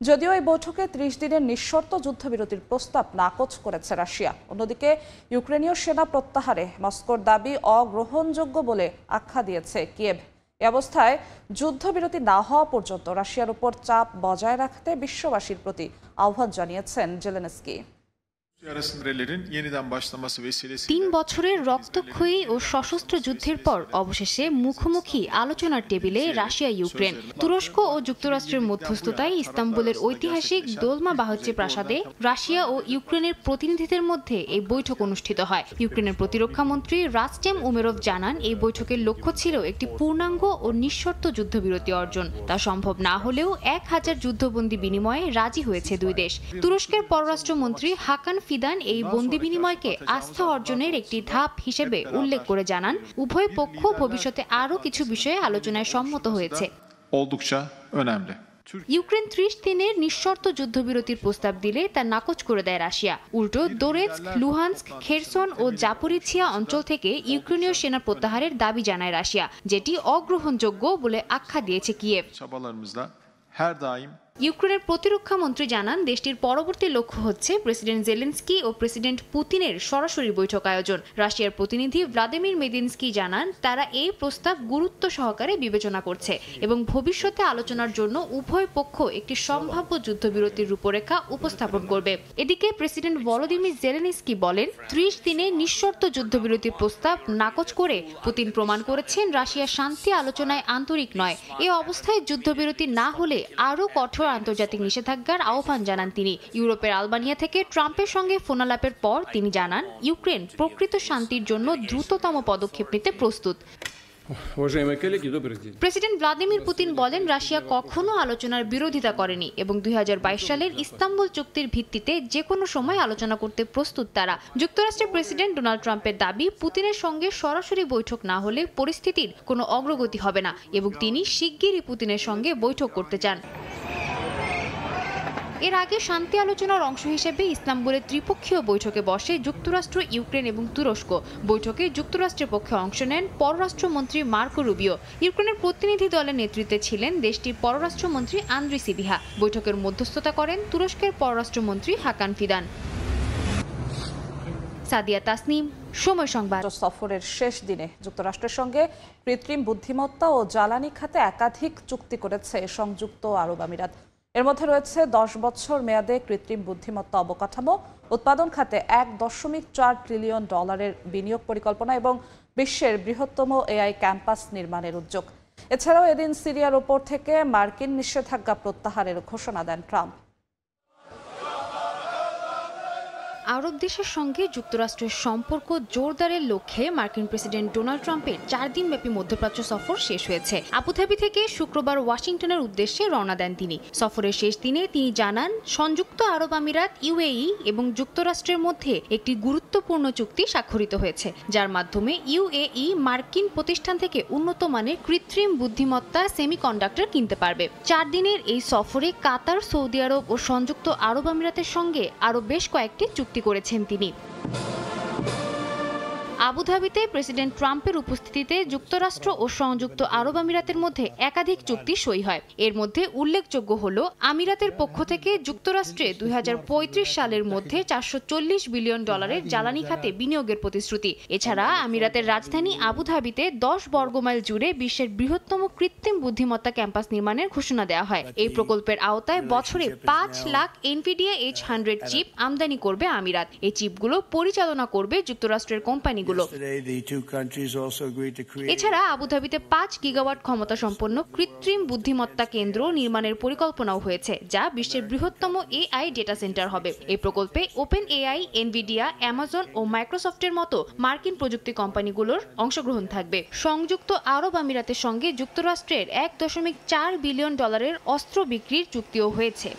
যদিও এই বৈঠকে 30 দিনের নিঃশর্ত যুদ্ধবিরতির প্রস্তাব নাকচ করেছে রাশিয়া। অন্যদিকে ইউক্রেনীয় সেনা প্রত্যাহারে মস্কোর দাবি অগ্রহণযোগ্য বলে আখ্যা দিয়েছে কিয়েভ। এ অবস্থায় যুদ্ধবিরতি না হওয়া পর্যন্ত রাশিয়ার উপর চাপ বজায় রাখতে বিশ্ববাসীর প্রতি আহ্বান জানিয়েছেন জেলেনস্কি। 3 বছরের রক্তক্ষয়ী ও সশস্ত্র যুদ্ধের পর অবশেষে মুখোমুখি আলোচনার টেবিলে রাশিয়া, ইউক্রেন। তুরস্ক ও যুক্তরাষ্ট্রের মধ্যস্থতায় ইস্তাম্বুলের ঐতিহাসিক দোলমা বাহচ্ছে প্রাসাদে রাশিয়া ও ইউক্রেনের প্রতিনিধিদের মধ্যে এই বৈঠক অনুষ্ঠিত হয়। ইউক্রেনের প্রতিরক্ষা মন্ত্রী রাস্টেম উমেরভ জানান, এই বৈঠকের লক্ষ্য ছিল একটি পূর্ণাঙ্গ ও নিঃশর্ত যুদ্ধবিরতি অর্জন। তা সম্ভব না হলেও 1000 যুদ্ধবন্দী বিনিময়ে রাজি হয়েছে দুই দেশ। তুরস্কের পররাষ্ট্রমন্ত্রী হাকান ফিদান এই বন্দি বিনিময়কে আস্থা অর্জনের একটি ধাপ হিসেবে উল্লেখ করে জানান, উভয় পক্ষ ভবিষ্যতে আরও কিছু বিষয়ে আলোচনায় সম্মত হয়েছে। ইউক্রেন 30 দিনের নিঃশর্ত যুদ্ধবিরতির প্রস্তাব দিলে তা নাকচ করে দেয় রাশিয়া। উল্টো দোনেৎস্ক, লুহানস্ক, খেরসন ও জাপোরিঝিয়া অঞ্চল থেকে ইউক্রেনীয় সেনা প্রত্যাহারের দাবি জানায় রাশিয়া, যেটি অগ্রহণযোগ্য বলে আখ্যা দিয়েছে কিয়েভ। ইউক্রেনের প্রতিরক্ষা মন্ত্রী জানান দেশটির পরবর্তী লক্ষ্য হচ্ছে প্রেসিডেন্ট জেলেনস্কি ও প্রেসিডেন্ট পুতিনের সরাসরি বৈঠক আয়োজন। রাশিয়ার প্রতিনিধি ভ্লাদিমির মেদিনস্কি জানান তারা এই প্রস্তাব গুরুত্ব সহকারে বিবেচনা করছে এবং ভবিষ্যতে আলোচনার জন্য উভয় পক্ষ একটি সম্ভাব্য যুদ্ধবিরতির রূপরেখা উপস্থাপন করবে। এদিকে প্রেসিডেন্ট ভলোদিমির জেলেনস্কি বলেন 30 দিনে নিঃশর্ত যুদ্ধবিরতির প্রস্তাব নাকচ করে পুতিন প্রমাণ করেছেন রাশিয়া শান্তি আলোচনায় আন্তরিক নয়। এই অবস্থায় যুদ্ধবিরতি না হলে আরও কঠোর আন্তর্জাতিক নিষেধাজ্ঞার আহ্বান জানান তিনি। ইউরোপের আলবানিয়া থেকে ট্রাম্পের সঙ্গে ফোনালাপের পর তিনি জানান ইউক্রেন প্রকৃত শান্তির জন্য দ্রুততম পদক্ষেপ নিতে প্রস্তুত। প্রেসিডেন্ট ভ্লাদিমির পুতিন বলেন রাশিয়া কখনো আলোচনার বিরোধিতা করেনি এবং 2022 সালের ইস্তাম্বুল চুক্তির ভিত্তিতে যে কোনো সময় আলোচনা করতে প্রস্তুত তারা। যুক্তরাষ্ট্রের প্রেসিডেন্ট ডোনাল্ড ট্রাম্পের দাবি পুতিনের সঙ্গে সরাসরি বৈঠক না হলে পরিস্থিতির কোনো অগ্রগতি হবে না এবং তিনি শিগগিরই পুতিনের সঙ্গে বৈঠক করতে চান। এর আগে শান্তি আলোচনার অংশ হিসেবে ইস্তাম্বুলে ত্রিপক্ষীয় বৈঠকে বসে যুক্তরাষ্ট্র, ইউক্রেন এবং তুরস্ক। বৈঠকে যুক্তরাষ্ট্রের পক্ষে অংশ নেন পররাষ্ট্রমন্ত্রী মার্কো রুবিও। ইউক্রেনের প্রতিনিধি দলের নেতৃত্বে ছিলেন দেশটির পররাষ্ট্রমন্ত্রী আন্দ্রি সিবিহা। বৈঠকের মধ্যস্থতা করেন তুরস্কের পররাষ্ট্রমন্ত্রী হাকান ফিদান। সাদিয়া তাসনিম, সময় সংবাদ। সফরের শেষ দিনে যুক্তরাষ্ট্রের সঙ্গে কৃত্রিম বুদ্ধিমত্তা ও জ্বালানি খাতে একাধিক চুক্তি করেছে সংযুক্ত আরব আমিরাত। এর মধ্যে রয়েছে 10 বছর মেয়াদে কৃত্রিম বুদ্ধিমত্তা অবকাঠামো, উৎপাদন খাতে $1.4 ট্রিলিয়ন বিনিয়োগ পরিকল্পনা এবং বিশ্বের বৃহত্তম এআই ক্যাম্পাস নির্মাণের উদ্যোগ। এছাড়াও এদিন সিরিয়ার ওপর থেকে মার্কিন নিষেধাজ্ঞা প্রত্যাহারের ঘোষণা দেন ট্রাম্প। আরব দেশের সঙ্গে যুক্তরাষ্ট্রের সম্পর্ক জোরদারের লক্ষ্যে মার্কিন প্রেসিডেন্ট ডোনাল্ড ট্রাম্পের 4 দিনব্যাপী মধ্যপ্রাচ্য সফর শেষ হয়েছে। আবুধাবি থেকে শুক্রবার ওয়াশিংটনের উদ্দেশ্যে রওনা দেন তিনি। সফরের শেষ দিনে তিনি জানান সংযুক্ত আরব আমিরাত, ইউএই এবং যুক্তরাষ্ট্রের মধ্যে একটি গুরুত্বপূর্ণ চুক্তি স্বাক্ষরিত হয়েছে, যার মাধ্যমে ইউএই মার্কিন প্রতিষ্ঠান থেকে উন্নত মানের কৃত্রিম বুদ্ধিমত্তা সেমিকন্ডাক্টর কিনতে পারবে। 4 দিনের এই সফরে কাতার, সৌদি আরব ও সংযুক্ত আরব আমিরাতের সঙ্গে আরও বেশ কয়েকটি চুক্তি করেছেন তিনি। আবুধাবিতে প্রেসিডেন্ট ট্রাম্পের উপস্থিতিতে যুক্তরাষ্ট্র ও সংযুক্ত আরব আমিরাতের মধ্যে একাধিক চুক্তি সই হয়। এর মধ্যে উল্লেখযোগ্য হল আমিরাতের পক্ষ থেকে যুক্তরাষ্ট্রে 2035 সালের মধ্যে $440 বিলিয়ন জ্বালানি খাতে বিনিয়োগের প্রতিশ্রুতি। এছাড়া আমিরাতের রাজধানী আবুধাবিতে 10 বর্গমাইল জুড়ে বিশ্বের বৃহত্তম কৃত্রিম বুদ্ধিমত্তা ক্যাম্পাস নির্মাণের ঘোষণা দেওয়া হয়। এই প্রকল্পের আওতায় বছরে 5 লাখ এনভিডিয়া H100 চিপ আমদানি করবে আমিরাত। এই চিপগুলো পরিচালনা করবে যুক্তরাষ্ট্রের কোম্পানিগুলো। এছাড়া আবুধাবিতে 5 গিগাওয়াট ক্ষমতা সম্পন্ন কৃত্রিম বুদ্ধিমত্তা কেন্দ্র নির্মাণের পরিকল্পনাও হয়েছে, যা বিশ্বের বৃহত্তম এআই ডেটা সেন্টার হবে। এই প্রকল্পে ওপেন এআই, এনভিডিয়া, অ্যামাজন ও মাইক্রোসফটের মতো মার্কিন প্রযুক্তি কোম্পানিগুলোর অংশগ্রহণ থাকবে। সংযুক্ত আরব আমিরাতের সঙ্গে যুক্তরাষ্ট্রের $1.4 বিলিয়ন অস্ত্র বিক্রির চুক্তিও হয়েছে।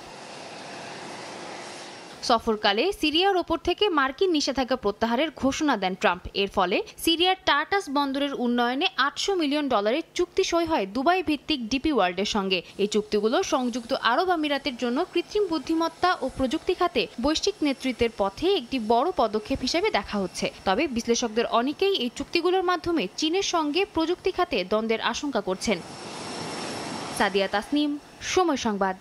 সফরকালে সিরিয়ার ওপর থেকে মার্কিন নিষেধাজ্ঞা প্রত্যাহারের ঘোষণা দেন ট্রাম্প। এর ফলে সিরিয়ার টার্টাস বন্দরের উন্নয়নে $800 মিলিয়ন চুক্তি সই হয় দুবাই ভিত্তিক ডিপি ওয়ার্ল্ডের সঙ্গে। এই চুক্তিগুলো সংযুক্ত আরব আমিরাতের জন্য কৃত্রিম বুদ্ধিমত্তা ও প্রযুক্তি খাতে বৈশ্বিক নেতৃত্বের পথে একটি বড় পদক্ষেপ হিসেবে দেখা হচ্ছে। তবে বিশ্লেষকদের অনেকেই এই চুক্তিগুলোর মাধ্যমে চীনের সঙ্গে প্রযুক্তি খাতে দ্বন্দ্বের আশঙ্কা করছেন। সাদিয়া তাসনিম, সময় সংবাদ।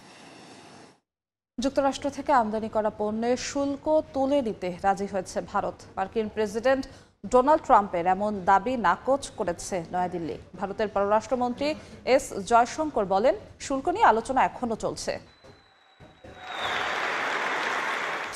যুক্তরাষ্ট্র থেকে আমদানি করা পণ্যের শুল্ক তুলে নিতে রাজি হয়েছে ভারত। মার্কিন প্রেসিডেন্ট ডোনাল্ড ট্রাম্পের এমন দাবি নাকচ করেছে নয়াদিল্লি। ভারতের পররাষ্ট্রমন্ত্রী এস জয়শঙ্কর বলেন, শুল্ক নিয়ে আলোচনা এখনো চলছে।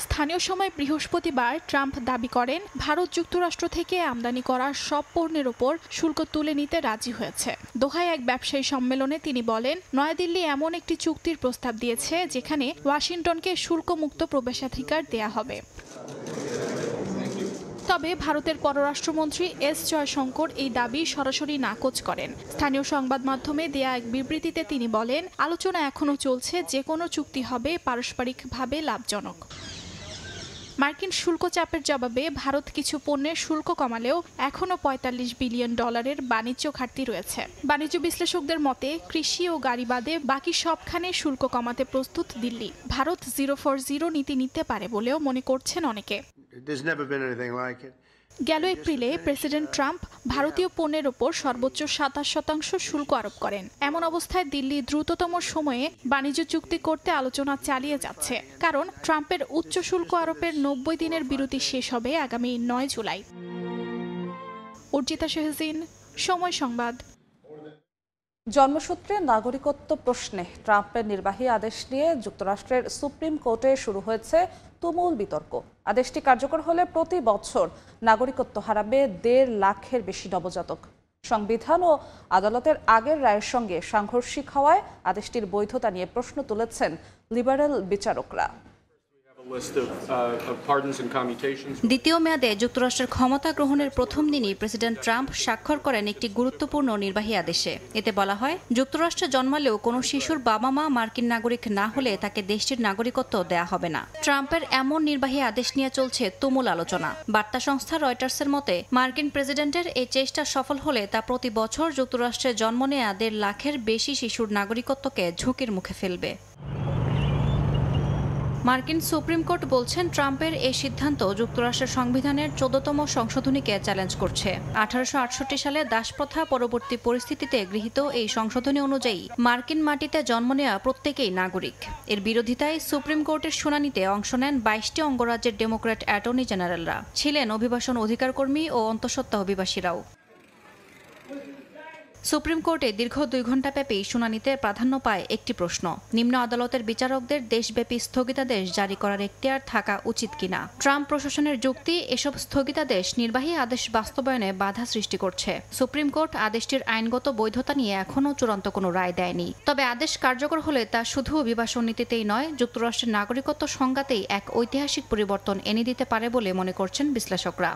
স্থানীয় সময় বৃহস্পতিবার ট্রাম্প দাবি করেন ভারত যুক্তরাষ্ট্র থেকে আমদানি করা সব পণ্যের ওপর শুল্ক তুলে নিতে রাজি হয়েছে। দোহায় এক ব্যবসায়ী সম্মেলনে তিনি বলেন, নয়াদিল্লি এমন একটি চুক্তির প্রস্তাব দিয়েছে যেখানে ওয়াশিংটনকে শুল্কমুক্ত প্রবেশাধিকার দেয়া হবে। তবে ভারতের পররাষ্ট্রমন্ত্রী এস জয়শঙ্কর এই দাবি সরাসরি নাকচ করেন। স্থানীয় সংবাদ মাধ্যমে দেয়া এক বিবৃতিতে তিনি বলেন, আলোচনা এখনো চলছে, যে কোনো চুক্তি হবে পারস্পরিকভাবে লাভজনক। মার্কিন শুল্ক চাপের জবাবে ভারত কিছু পণ্যের শুল্ক কমালেও এখনও $45 বিলিয়ন বাণিজ্য ঘাটতি রয়েছে। বাণিজ্য বিশ্লেষকদের মতে কৃষি ও গাড়ি বাদে বাকি সবখানে শুল্ক কমাতে প্রস্তুত দিল্লি। ভারত 0 for 0 নীতি নিতে পারে বলেও মনে করছেন অনেকে। গেল এপ্রিলে প্রেসিডেন্ট ট্রাম্প ভারতীয় পণ্যের ওপর সর্বোচ্চ 27% শুল্ক আরোপ করেন। এমন অবস্থায় দিল্লি দ্রুততম সময়ে বাণিজ্য চুক্তি করতে আলোচনা চালিয়ে যাচ্ছে, কারণ ট্রাম্পের উচ্চ শুল্ক আরোপের 90 দিনের বিরতি শেষ হবে আগামী 9 জুলাই। অর্জিতা শেহজিন, সময় সংবাদ। জন্মসূত্রে নাগরিকত্ব প্রশ্নে ট্রাম্পের নির্বাহী আদেশ নিয়ে যুক্তরাষ্ট্রের সুপ্রিম কোর্টে শুরু হয়েছে তুমুল বিতর্ক। আদেশটি কার্যকর হলে প্রতি বছর নাগরিকত্ব হারাবে 1.5 লাখের বেশি নবজাতক। সংবিধান ও আদালতের আগের রায়ের সঙ্গে সাংঘর্ষিক হওয়ায় আদেশটির বৈধতা নিয়ে প্রশ্ন তুলেছেন লিবারেল বিচারকরা। দ্বিতীয় মেয়াদে যুক্তরাষ্ট্রের ক্ষমতা গ্রহণের প্রথম দিনই প্রেসিডেন্ট ট্রাম্প স্বাক্ষর করেন একটি গুরুত্বপূর্ণ নির্বাহী আদেশে। এতে বলা হয়, যুক্তরাষ্ট্রে জন্মালেও কোনো শিশুর বাবা মা মার্কিন নাগরিক না হলে তাকে দেশটির নাগরিকত্ব দেয়া হবে না। ট্রাম্পের এমন নির্বাহী আদেশ নিয়ে চলছে তুমুল আলোচনা। বার্তা সংস্থা রয়টার্সের মতে, মার্কিন প্রেসিডেন্টের এই চেষ্টা সফল হলে তা প্রতি বছর যুক্তরাষ্ট্রে জন্ম নেয়া 1.5 লাখের বেশি শিশুর নাগরিকত্বকে ঝুঁকির মুখে ফেলবে। মার্কিন সুপ্রিম কোর্ট বলছেন, ট্রাম্পের এই সিদ্ধান্ত যুক্তরাষ্ট্রের সংবিধানের 14তম সংশোধনীকে চ্যালেঞ্জ করছে। 1868 সালে দাসপ্রথা পরবর্তী পরিস্থিতিতে গৃহীত এই সংশোধনী অনুযায়ী মার্কিন মাটিতে জন্ম নেওয়া প্রত্যেকেই নাগরিক। এর বিরোধিতায় সুপ্রিম কোর্টের শুনানিতে অংশ নেন 22টি অঙ্গরাজ্যের ডেমোক্র্যাট অ্যাটর্নি জেনারেলরা। ছিলেন অভিবাসন অধিকারকর্মী ও অন্তঃসত্ত্বা অভিবাসীরাও। সুপ্রিম কোর্টে দীর্ঘ 2 ঘণ্টাব্যাপী শুনানিতে প্রাধান্য পায় একটি প্রশ্ন: নিম্ন আদালতের বিচারকদের দেশব্যাপী স্থগিতাদেশ জারি করার এখতিয়ার থাকা উচিত কিনা। ট্রাম্প প্রশাসনের যুক্তি, এসব স্থগিতাদেশ নির্বাহী আদেশ বাস্তবায়নে বাধা সৃষ্টি করছে। সুপ্রিম কোর্ট আদেশটির আইনগত বৈধতা নিয়ে এখনও চূড়ান্ত কোনো রায় দেয়নি। তবে আদেশ কার্যকর হলে তা শুধু অভিবাসন নীতিতেই নয়, যুক্তরাষ্ট্রের নাগরিকত্ব সংজ্ঞাতেই এক ঐতিহাসিক পরিবর্তন এনে দিতে পারে বলে মনে করছেন বিশ্লেষকরা।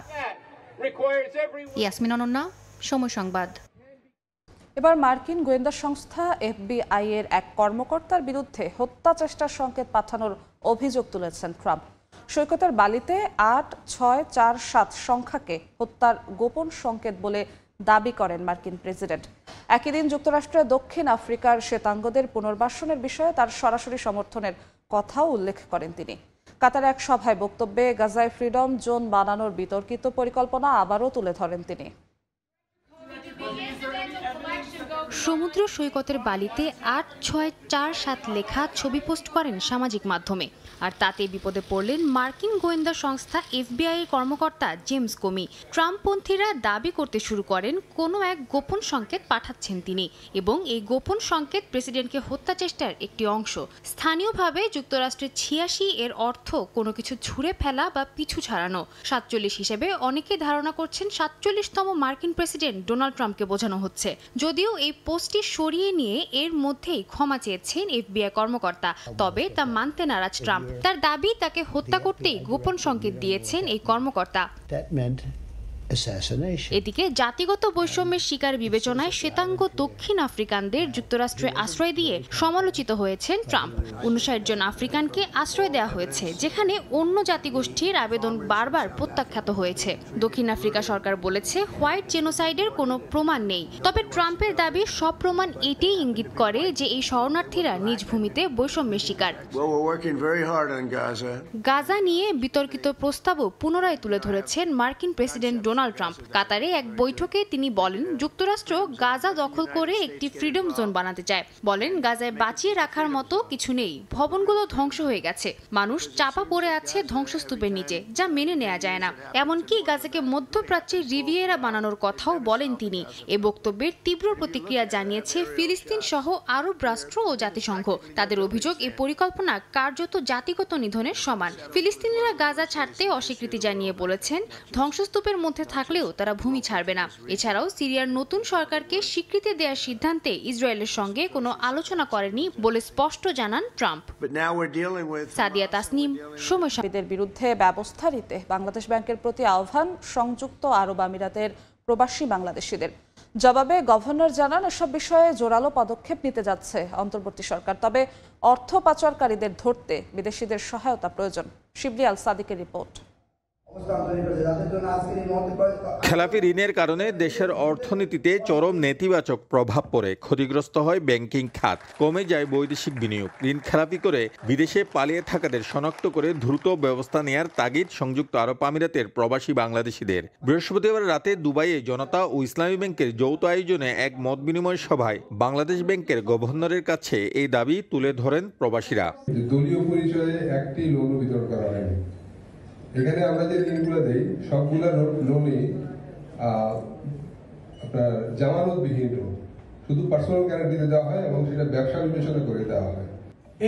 ইয়াসমিন অনন্যা, সময় সংবাদ। এবার মার্কিন গোয়েন্দা সংস্থা FBI এর এক কর্মকর্তার বিরুদ্ধে হত্যা চেষ্টার সংকেত পাঠানোর অভিযোগ তুলেছেন ট্রাম্প। সৈকতের বালিতে 8647 সংখ্যাকে হত্যার গোপন সংকেত বলে দাবি করেন মার্কিন প্রেসিডেন্ট। একই দিন যুক্তরাষ্ট্রের দক্ষিণ আফ্রিকার শ্বেতাঙ্গদের পুনর্বাসনের বিষয়ে তার সরাসরি সমর্থনের কথাও উল্লেখ করেন তিনি। কাতারে এক সভায় বক্তব্যে গাজায় ফ্রিডম জোন বানানোর বিতর্কিত পরিকল্পনা আবারও তুলে ধরেন তিনি। সমুদ্র সৈকতের বালিতে 8647 লেখা ছবি পোস্ট করেন সামাজিক মাধ্যমে। আর তাতে বিপদে পড়লেন মার্কিন গোয়েন্দা সংস্থা FBI এর কর্মকর্তা জেমস কোমি। ট্রাম্পপন্থীরা দাবি করতে শুরু করেন কোনো এক গোপন সংকেত পাঠাচ্ছেন তিনি, এবং এই গোপন সংকেত প্রেসিডেন্টকে হত্যা চেষ্টার একটি অংশ। স্থানীয়ভাবে যুক্তরাষ্ট্রের 86 এর অর্থ কোনো কিছু ছুঁড়ে ফেলা বা পিছু ছাড়ানো। 47 হিসেবে অনেকে ধারণা করছেন 47তম মার্কিন প্রেসিডেন্ট ডোনাল্ড ট্রাম্পকে বোঝানো হচ্ছে। যদিও এই পোস্টটি সরিয়ে নিয়ে এর মধ্যেই ক্ষমা চেয়েছেন FBI কর্মকর্তা, তবে তা মানতে নারাজ ট্রাম্প। তার দাবি, তাকে হত্যা করতেই গোপন সংকেত দিয়েছেন এই কর্মকর্তা। এদিকে জাতিগত বৈষম্যের শিকার বিবেচনায় শ্বেতাঙ্গ দক্ষিণ আফ্রিকানদের যুক্তরাষ্ট্রে আশ্রয় দিয়ে সমালোচিত হয়েছেন ট্রাম্প। 59 জন আফ্রিকানকে আশ্রয় দেওয়া হয়েছে, যেখানে অন্য জাতিগোষ্ঠীর আবেদন বারবার প্রত্যাখ্যাত হয়েছে। দক্ষিণ আফ্রিকা সরকার বলেছে হোয়াইট জেনোসাইডের কোনো প্রমাণ নেই, তবে ট্রাম্পের দাবি সব প্রমাণ এটাই ইঙ্গিত করে যে এই শরণার্থীরা নিজ ভূমিতে বৈষম্যের শিকার। গাজা নিয়ে বিতর্কিত প্রস্তাবও পুনরায় তুলে ধরেছেন মার্কিন প্রেসিডেন্ট ডোনাল্ড ট্রাম্প। কাতারে এক বৈঠকে তিনি বলেন, যুক্তরাষ্ট্র গাজা দখল করে একটি ফ্রিডম জোন বানাতে চায়। বলেন, গাজায় বাঁচিয়ে রাখার মতো কিছু নেই, ভবনগুলো ধ্বংস হয়ে গেছে, মানুষ চাপা পড়ে আছে ধ্বংসস্তূপের নিচে, যা মেনে নেওয়া যায় না। এমনকি গাজাকে মধ্যপ্রাচ্যের রিভিয়েরা বানানোর কথাও বলেন তিনি। এ বক্তব্যের তীব্র প্রতিক্রিয়া জানিয়েছে ফিলিস্তিন সহ আরব রাষ্ট্র ও জাতিসংঘ। তাদের অভিযোগ, এই পরিকল্পনা কার্যত জাতিগত নিধনের সমান। ফিলিস্তিনিরা গাজা ছাড়তে অস্বীকৃতি জানিয়ে বলেছেন, ধ্বংসস্তূপের মধ্যে থাকলেও তারা ভূমি ছাড়বে না। এছাড়াও সিরিয়ার নতুন সরকারকে স্বীকৃতি দেওয়ার সিদ্ধান্তে ইসরায়েলের সঙ্গে কোনো আলোচনা করেনি বলে স্পষ্ট জানান ট্রাম্প। সাদিয়া তাসনিম, সময় সংবাদের বিরুদ্ধে ব্যবস্থা নিতে বাংলাদেশ ব্যাংকের প্রতি আহ্বান সংযুক্ত আরব আমিরাতের প্রবাসী বাংলাদেশিদের। জবাবে গভর্নর জানান, এসব বিষয়ে জোরালো পদক্ষেপ নিতে যাচ্ছে অন্তর্বর্তী সরকার, তবে অর্থ পাচারকারীদের ধরতে বিদেশিদের সহায়তা প্রয়োজন। শিবলি আল সাদিকের রিপোর্ট। খেলাপি ঋণের কারণে দেশের অর্থনীতিতে চরম নেতিবাচক প্রভাব পড়ে, ক্ষতিগ্রস্ত হয় ব্যাংকিং খাত, কমে যায় বৈদেশিক বিনিয়োগ। ঋণ খেলাপি করে বিদেশে পালিয়ে থাকাদের শনাক্ত করে দ্রুত ব্যবস্থা নেয়ার তাগিদ সংযুক্ত আরব আমিরাতের প্রবাসী বাংলাদেশিদের। বৃহস্পতিবার রাতে দুবাইয়ে জনতা ও ইসলামী ব্যাংকের যৌথ আয়োজনে এক মত বিনিময় সভায় বাংলাদেশ ব্যাংকের গভর্নরের কাছে এই দাবি তুলে ধরেন প্রবাসীরা। দলীয় পরিচয়ে একটি লোন বিতরণ করা হয়নি। এখানে আমরা যে ঋণগুলো দেই সবগুলা লোনই আপনার জামানতবিহীন লোন, শুধু পার্সোনাল গ্যারান্টিতে দেওয়া হয় এবং সেটা ব্যবসা বিবেচনা করে দেওয়া হয়।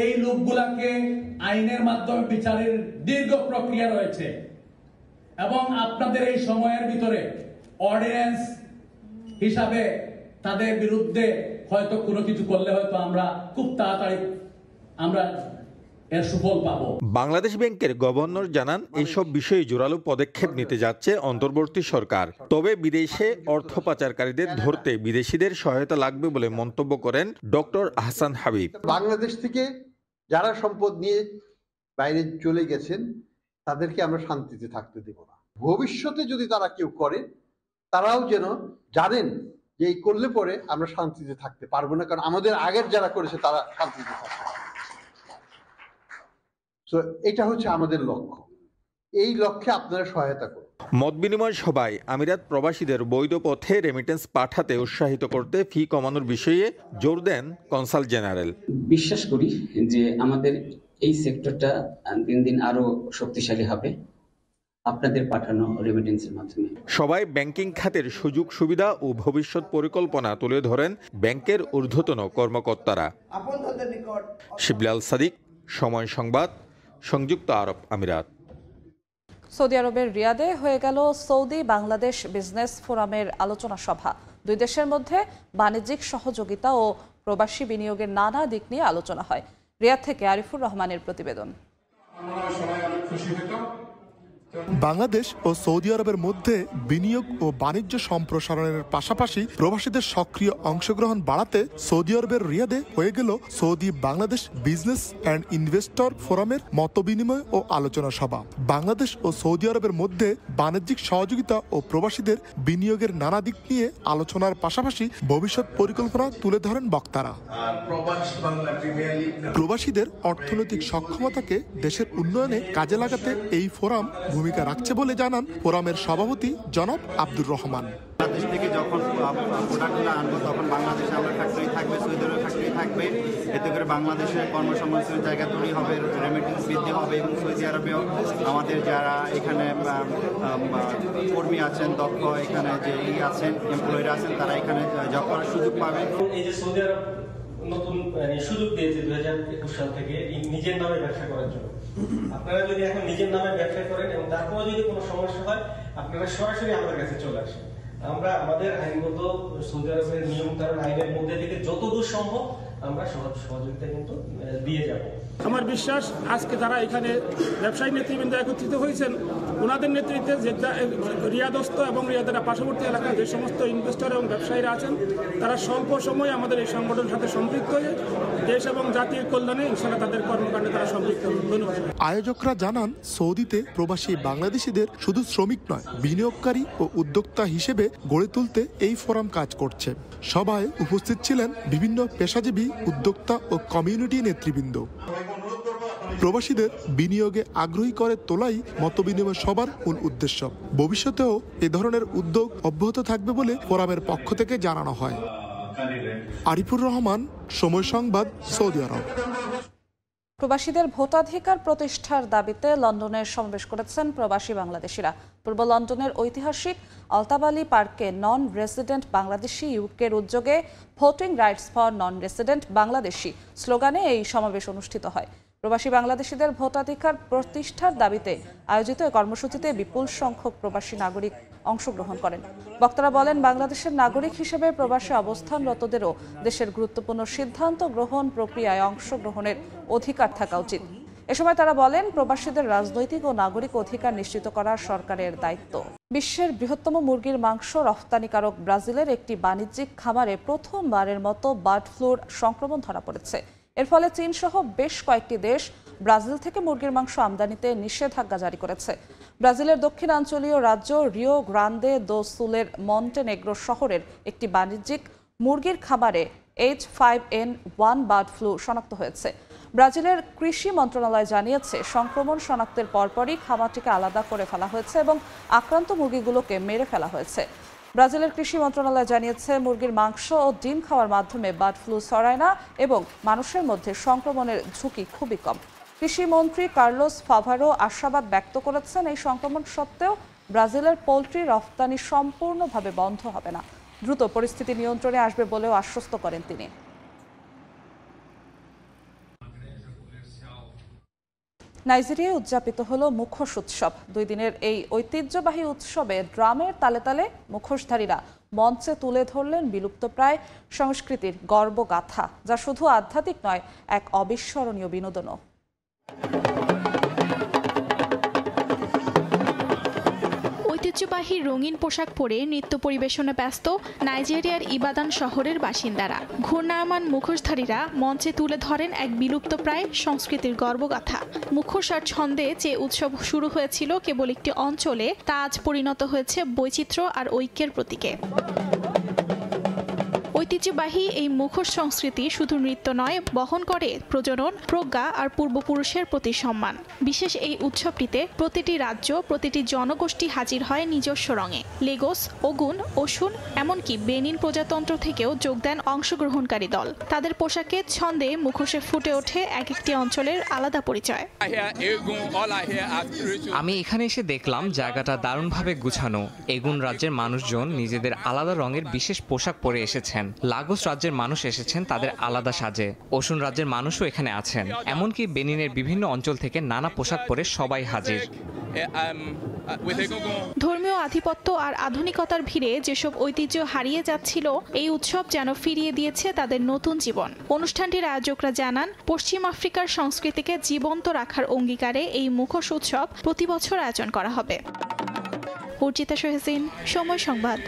এই লোকগুলাকে আইনের মাধ্যমে বিচারের দীর্ঘ প্রক্রিয়া রয়েছে এবং আপনাদের এই সময়ের ভিতরে অর্ডিন্যান্স হিসাবে তাদের বিরুদ্ধে হয়তো কোনো কিছু করলে হয়তো আমরা খুব তাড়াতাড়ি আমরা এর সুফল পাবো। বাংলাদেশ ব্যাংকের গভর্নর জানান, এইসব বিষয়ে জোরালো পদক্ষেপ নিতে যাচ্ছে অন্তর্বর্তী সরকার। তবে বিদেশে অর্থ পাচারকারীদের ধরতে বিদেশিদের সহায়তা লাগবে বলে মন্তব্য করেন ডক্টর আহসান হাবিব। বাংলাদেশ থেকে যারা সম্পদ নিয়ে বাইরে চলে গেছেন তাদেরকে আমরা শান্তিতে থাকতে দেব না। ভবিষ্যতে যদি তারা কেউ করে তারাও যেন জানেন যে এই করলে পরে আমরা শান্তিতে থাকতে পারবো না, কারণ আমাদের আগের যারা করেছে তারা শান্তিতে থাকবে। তো এটা হচ্ছে আমাদের লক্ষ্য, এই লক্ষ্যে আপনারা সহায়তা করুন। মত বিনিময় সভায় আমিরাত প্রবাসীদের বৈধ পথে রেমিটেন্স পাঠাতে উৎসাহিত করতে ফি কমানোর বিষয়ে জোর দেন কনসাল জেনারেল। বিশ্বাস করি যে আমাদের এই সেক্টরটা দিন দিন আরো শক্তিশালী হবে আপনাদের পাঠানো রেমিটেন্সের মাধ্যমে। সবাই ব্যাংকিং খাতের সুযোগ সুবিধা ও ভবিষ্যৎ পরিকল্পনা তুলে ধরেন ব্যাংকের ঊর্ধ্বতন কর্মকর্তারা। শিবলাল সাদিক, সময় সংবাদ, সংযুক্ত আরব আমিরাত। সৌদি আরবের রিয়াদে হয়ে গেল সৌদি বাংলাদেশ বিজনেস ফোরামের আলোচনা সভা। দুই দেশের মধ্যে বাণিজ্যিক সহযোগিতা ও প্রবাসী বিনিয়োগের নানা দিক নিয়ে আলোচনা হয়। রিয়াদ থেকে আরিফুর রহমানের প্রতিবেদন। বাংলাদেশ ও সৌদি আরবের মধ্যে বিনিয়োগ ও বাণিজ্য সম্প্রসারণের পাশাপাশি প্রবাসীদের সক্রিয় অংশগ্রহণ বাড়াতে সৌদি আরবের রিয়াদে হয়ে গেল Saudi Bangladesh business and investor ফোরামের মতবিনিময় ও আলোচনা সভা। বাংলাদেশ ও সৌদি আরবের মধ্যে বাণিজ্যিক সহযোগিতা ও প্রবাসীদের বিনিয়োগের নানা দিক নিয়ে আলোচনার পাশাপাশি ভবিষ্যৎ পরিকল্পনা তুলে ধরেন বক্তারা। প্রবাসীদের অর্থনৈতিক সক্ষমতাকে দেশের উন্নয়নে কাজে লাগাতে এই ফোরাম ভূমিকা রাখছে বলে জানান ফোরামের সভাপতি জনাব আব্দুর রহমান। বাংলাদেশ থেকে যখন প্রোডাক্টগুলো আনবো তখন বাংলাদেশে আমরা ফ্যাক্টরি থাকবে, সৌদি আরবের ফ্যাক্টরি থাকবে, এতে করে বাংলাদেশে কর্মসংস্থানের জায়গা তৈরি হবে, রেমিটেন্স বৃদ্ধি হবে এবং সৌদি আরবেও আমাদের যারা এখানে কর্মী আছেন, দক্ষ এখানে যে আছেন এমপ্লয়িরা আছেন, তারা এখানে জব করার সুযোগ পাবেন। এই যে সৌদি আরব নতুন সুযোগ দিয়েছে 2021 সাল থেকে নিজের নামে ব্যবসা করার জন্য। আপনারা যদি এখন নিজের নামে ব্যবসা করেন এবং তারপরে যদি কোনো সমস্যা হয় আপনারা সরাসরি আমাদের কাছে চলে আসেন। আমরা আমাদের আইনগত সৌদি আরবের নিয়ম কারণ আইনের মধ্যে থেকে যতদূর সম্ভব আমরা সহযোগিতা কিন্তু দিয়ে যাব। আমার বিশ্বাস আজকে যারা এখানে ব্যবসায়ী নেতৃবৃন্দ একত্রিত হয়েছেন ওনাদের নেতৃত্বে যে রিয়াদস্থ এবং রিয়াদের পার্শ্ববর্তী এলাকায় যে সমস্ত ইনভেস্টর এবং ব্যবসায়ীরা আছেন তারা স্বল্প সময়ে আমাদের এই সংগঠনের সাথে সম্পৃক্ত হয়ে দেশ এবং জাতির কল্যাণে ইনশাআল্লাহ তাদের কর্মকাণ্ডে তারা সম্পৃক্ত হবেন। ধন্যবাদ। আয়োজকরা জানান সৌদিতে প্রবাসী বাংলাদেশিদের শুধু শ্রমিক নয় বিনিয়োগকারী ও উদ্যোক্তা হিসেবে গড়ে তুলতে এই ফোরাম কাজ করছে। সভায় উপস্থিত ছিলেন বিভিন্ন পেশাজীবী, উদ্যোক্তা ও কমিউনিটি নেতৃবৃন্দ। প্রবাসীদের বিনিয়োগে আগ্রহী করে তোলাই মতবিনিময় সবার মূল উদ্দেশ্য। ভবিষ্যতেও এ ধরনের উদ্যোগ অব্যাহত থাকবে বলে ফোরামের পক্ষ থেকে জানানো হয়। আরিফুর রহমান, সময় সংবাদ, সৌদি আরব। প্রবাসীদের ভোটাধিকার প্রতিষ্ঠার দাবিতে লন্ডনে সমাবেশ করেছেন প্রবাসী বাংলাদেশিরা। পূর্ব লন্ডনের ঐতিহাসিক আলতাবালি পার্কে নন রেসিডেন্ট বাংলাদেশি ইউকের উদ্যোগে voting rights for non resident Bangladeshi স্লোগানে এই সমাবেশ অনুষ্ঠিত হয়। প্রবাসী বাংলাদেশিদের ভোটাধিকার প্রতিষ্ঠার দাবিতে আয়োজিত এই কর্মসূচিতে বিপুল সংখ্যক প্রবাসী নাগরিক অংশগ্রহণ করেন। বক্তারা বলেন, বাংলাদেশের নাগরিক হিসেবে প্রবাসে অবস্থানরতদেরও দেশের গুরুত্বপূর্ণ সিদ্ধান্ত গ্রহণ প্রক্রিয়ায় অংশগ্রহণের অধিকার থাকা উচিত। এ সময় তারা বলেন, প্রবাসীদের রাজনৈতিক ও নাগরিক অধিকার নিশ্চিত করা সরকারের দায়িত্ব। বিশ্বের বৃহত্তম মুরগির মাংস রফতানিকারক ব্রাজিলের একটি বাণিজ্যিক খামারে প্রথমবারের মতো বার্ড ফ্লুর সংক্রমণ ধরা পড়েছে। এর ফলে চীন সহ বেশ কয়েকটি দেশ ব্রাজিল থেকে মুরগির মাংস আমদানিতে নিষেধাজ্ঞা জারি করেছে। ব্রাজিলের দক্ষিণাঞ্চলীয় রাজ্য রিও গ্রান্দে দো সুলের মন্টেনেগ্রো শহরের একটি বাণিজ্যিক মুরগির খামারে H5N1 বার্ড ফ্লু শনাক্ত হয়েছে। ব্রাজিলের কৃষি মন্ত্রণালয় জানিয়েছে, সংক্রমণ শনাক্তের পরপরই খামারটিকে আলাদা করে ফেলা হয়েছে এবং আক্রান্ত মুরগিগুলোকে মেরে ফেলা হয়েছে। ব্রাজিলের কৃষি মন্ত্রণালয় জানিয়েছে, মুরগির মাংস ও ডিম খাওয়ার মাধ্যমে বার্ড ফ্লু ছড়ায় না এবং মানুষের মধ্যে সংক্রমণের ঝুঁকি খুবই কম। কৃষিমন্ত্রী কার্লোস ফাভারো আশাবাদ ব্যক্ত করেছেন, এই সংক্রমণ সত্ত্বেও ব্রাজিলের পোলট্রি রফতানি সম্পূর্ণভাবে বন্ধ হবে না, দ্রুত পরিস্থিতি নিয়ন্ত্রণে আসবে বলেও আশ্বস্ত করেন তিনি। নাইজেরিয়ায় উদযাপিত হলো মুখোশ উৎসব। 2 দিনের এই ঐতিহ্যবাহী উৎসবে ড্রামের তালে তালে মুখোশধারীরা মঞ্চে তুলে ধরলেন বিলুপ্তপ্রায় সংস্কৃতির গর্বগাথা, যা শুধু আধ্যাত্মিক নয়, এক অবিস্মরণীয় বিনোদনও। ঐতিহ্যবাহী রঙিন পোশাক পরে নৃত্য পরিবেশনে ব্যস্ত নাইজেরিয়ার ইবাদান শহরের বাসিন্দারা। ঘূর্ণায়মান মুখোশধারীরা মঞ্চে তুলে ধরেন এক বিলুপ্তপ্রায় সংস্কৃতির গর্বগাথা। মুখোশ আর ছন্দে যে উৎসব শুরু হয়েছিল কেবল একটি অঞ্চলে, তা আজ পরিণত হয়েছে বৈচিত্র্য আর ঐক্যের প্রতীকে। ঐতিহ্যবাহী এই মুখোশ সংস্কৃতি শুধু নৃত্য নয়, বহন করে প্রজনন, প্রজ্ঞা আর পূর্বপুরুষের প্রতি সম্মান। বিশেষ এই উৎসবটিতে প্রতিটি রাজ্য, প্রতিটি জনগোষ্ঠী হাজির হয় নিজস্ব রঙে। লেগোস, ওগুন, ওশুন, এমনকি বেনিন প্রজাতন্ত্র থেকেও যোগ দেন অংশগ্রহণকারী দল। তাদের পোশাকে, ছন্দে, মুখোশে ফুটে ওঠে এক একটি অঞ্চলের আলাদা পরিচয়। আমি এখানে এসে দেখলাম জায়গাটা দারুণভাবে গুছানো। এগুন রাজ্যের মানুষজন নিজেদের আলাদা রঙের বিশেষ পোশাক পরে এসেছেন। লাগোস রাজ্যের মানুষ এসেছেন তাদের আলাদা সাজে। ওশুন রাজ্যের মানুষও এখানে আছেন। এমনকি বেনিনের বিভিন্ন অঞ্চল থেকে নানা পোশাক পরে সবাই হাজির। ধর্মীয় আধিপত্য আর আধুনিকতার ভিড়ে যেসব ঐতিহ্য হারিয়ে যাচ্ছিল, এই উৎসব যেন ফিরিয়ে দিয়েছে তাদের নতুন জীবন। অনুষ্ঠানটির আয়োজকরা জানান, পশ্চিম আফ্রিকার সংস্কৃতিকে জীবন্ত রাখার অঙ্গীকারে এই মুখোশ উৎসব প্রতি বছর আয়োজন করা হবে। অর্চিতা সোহেসিন, সময় সংবাদ।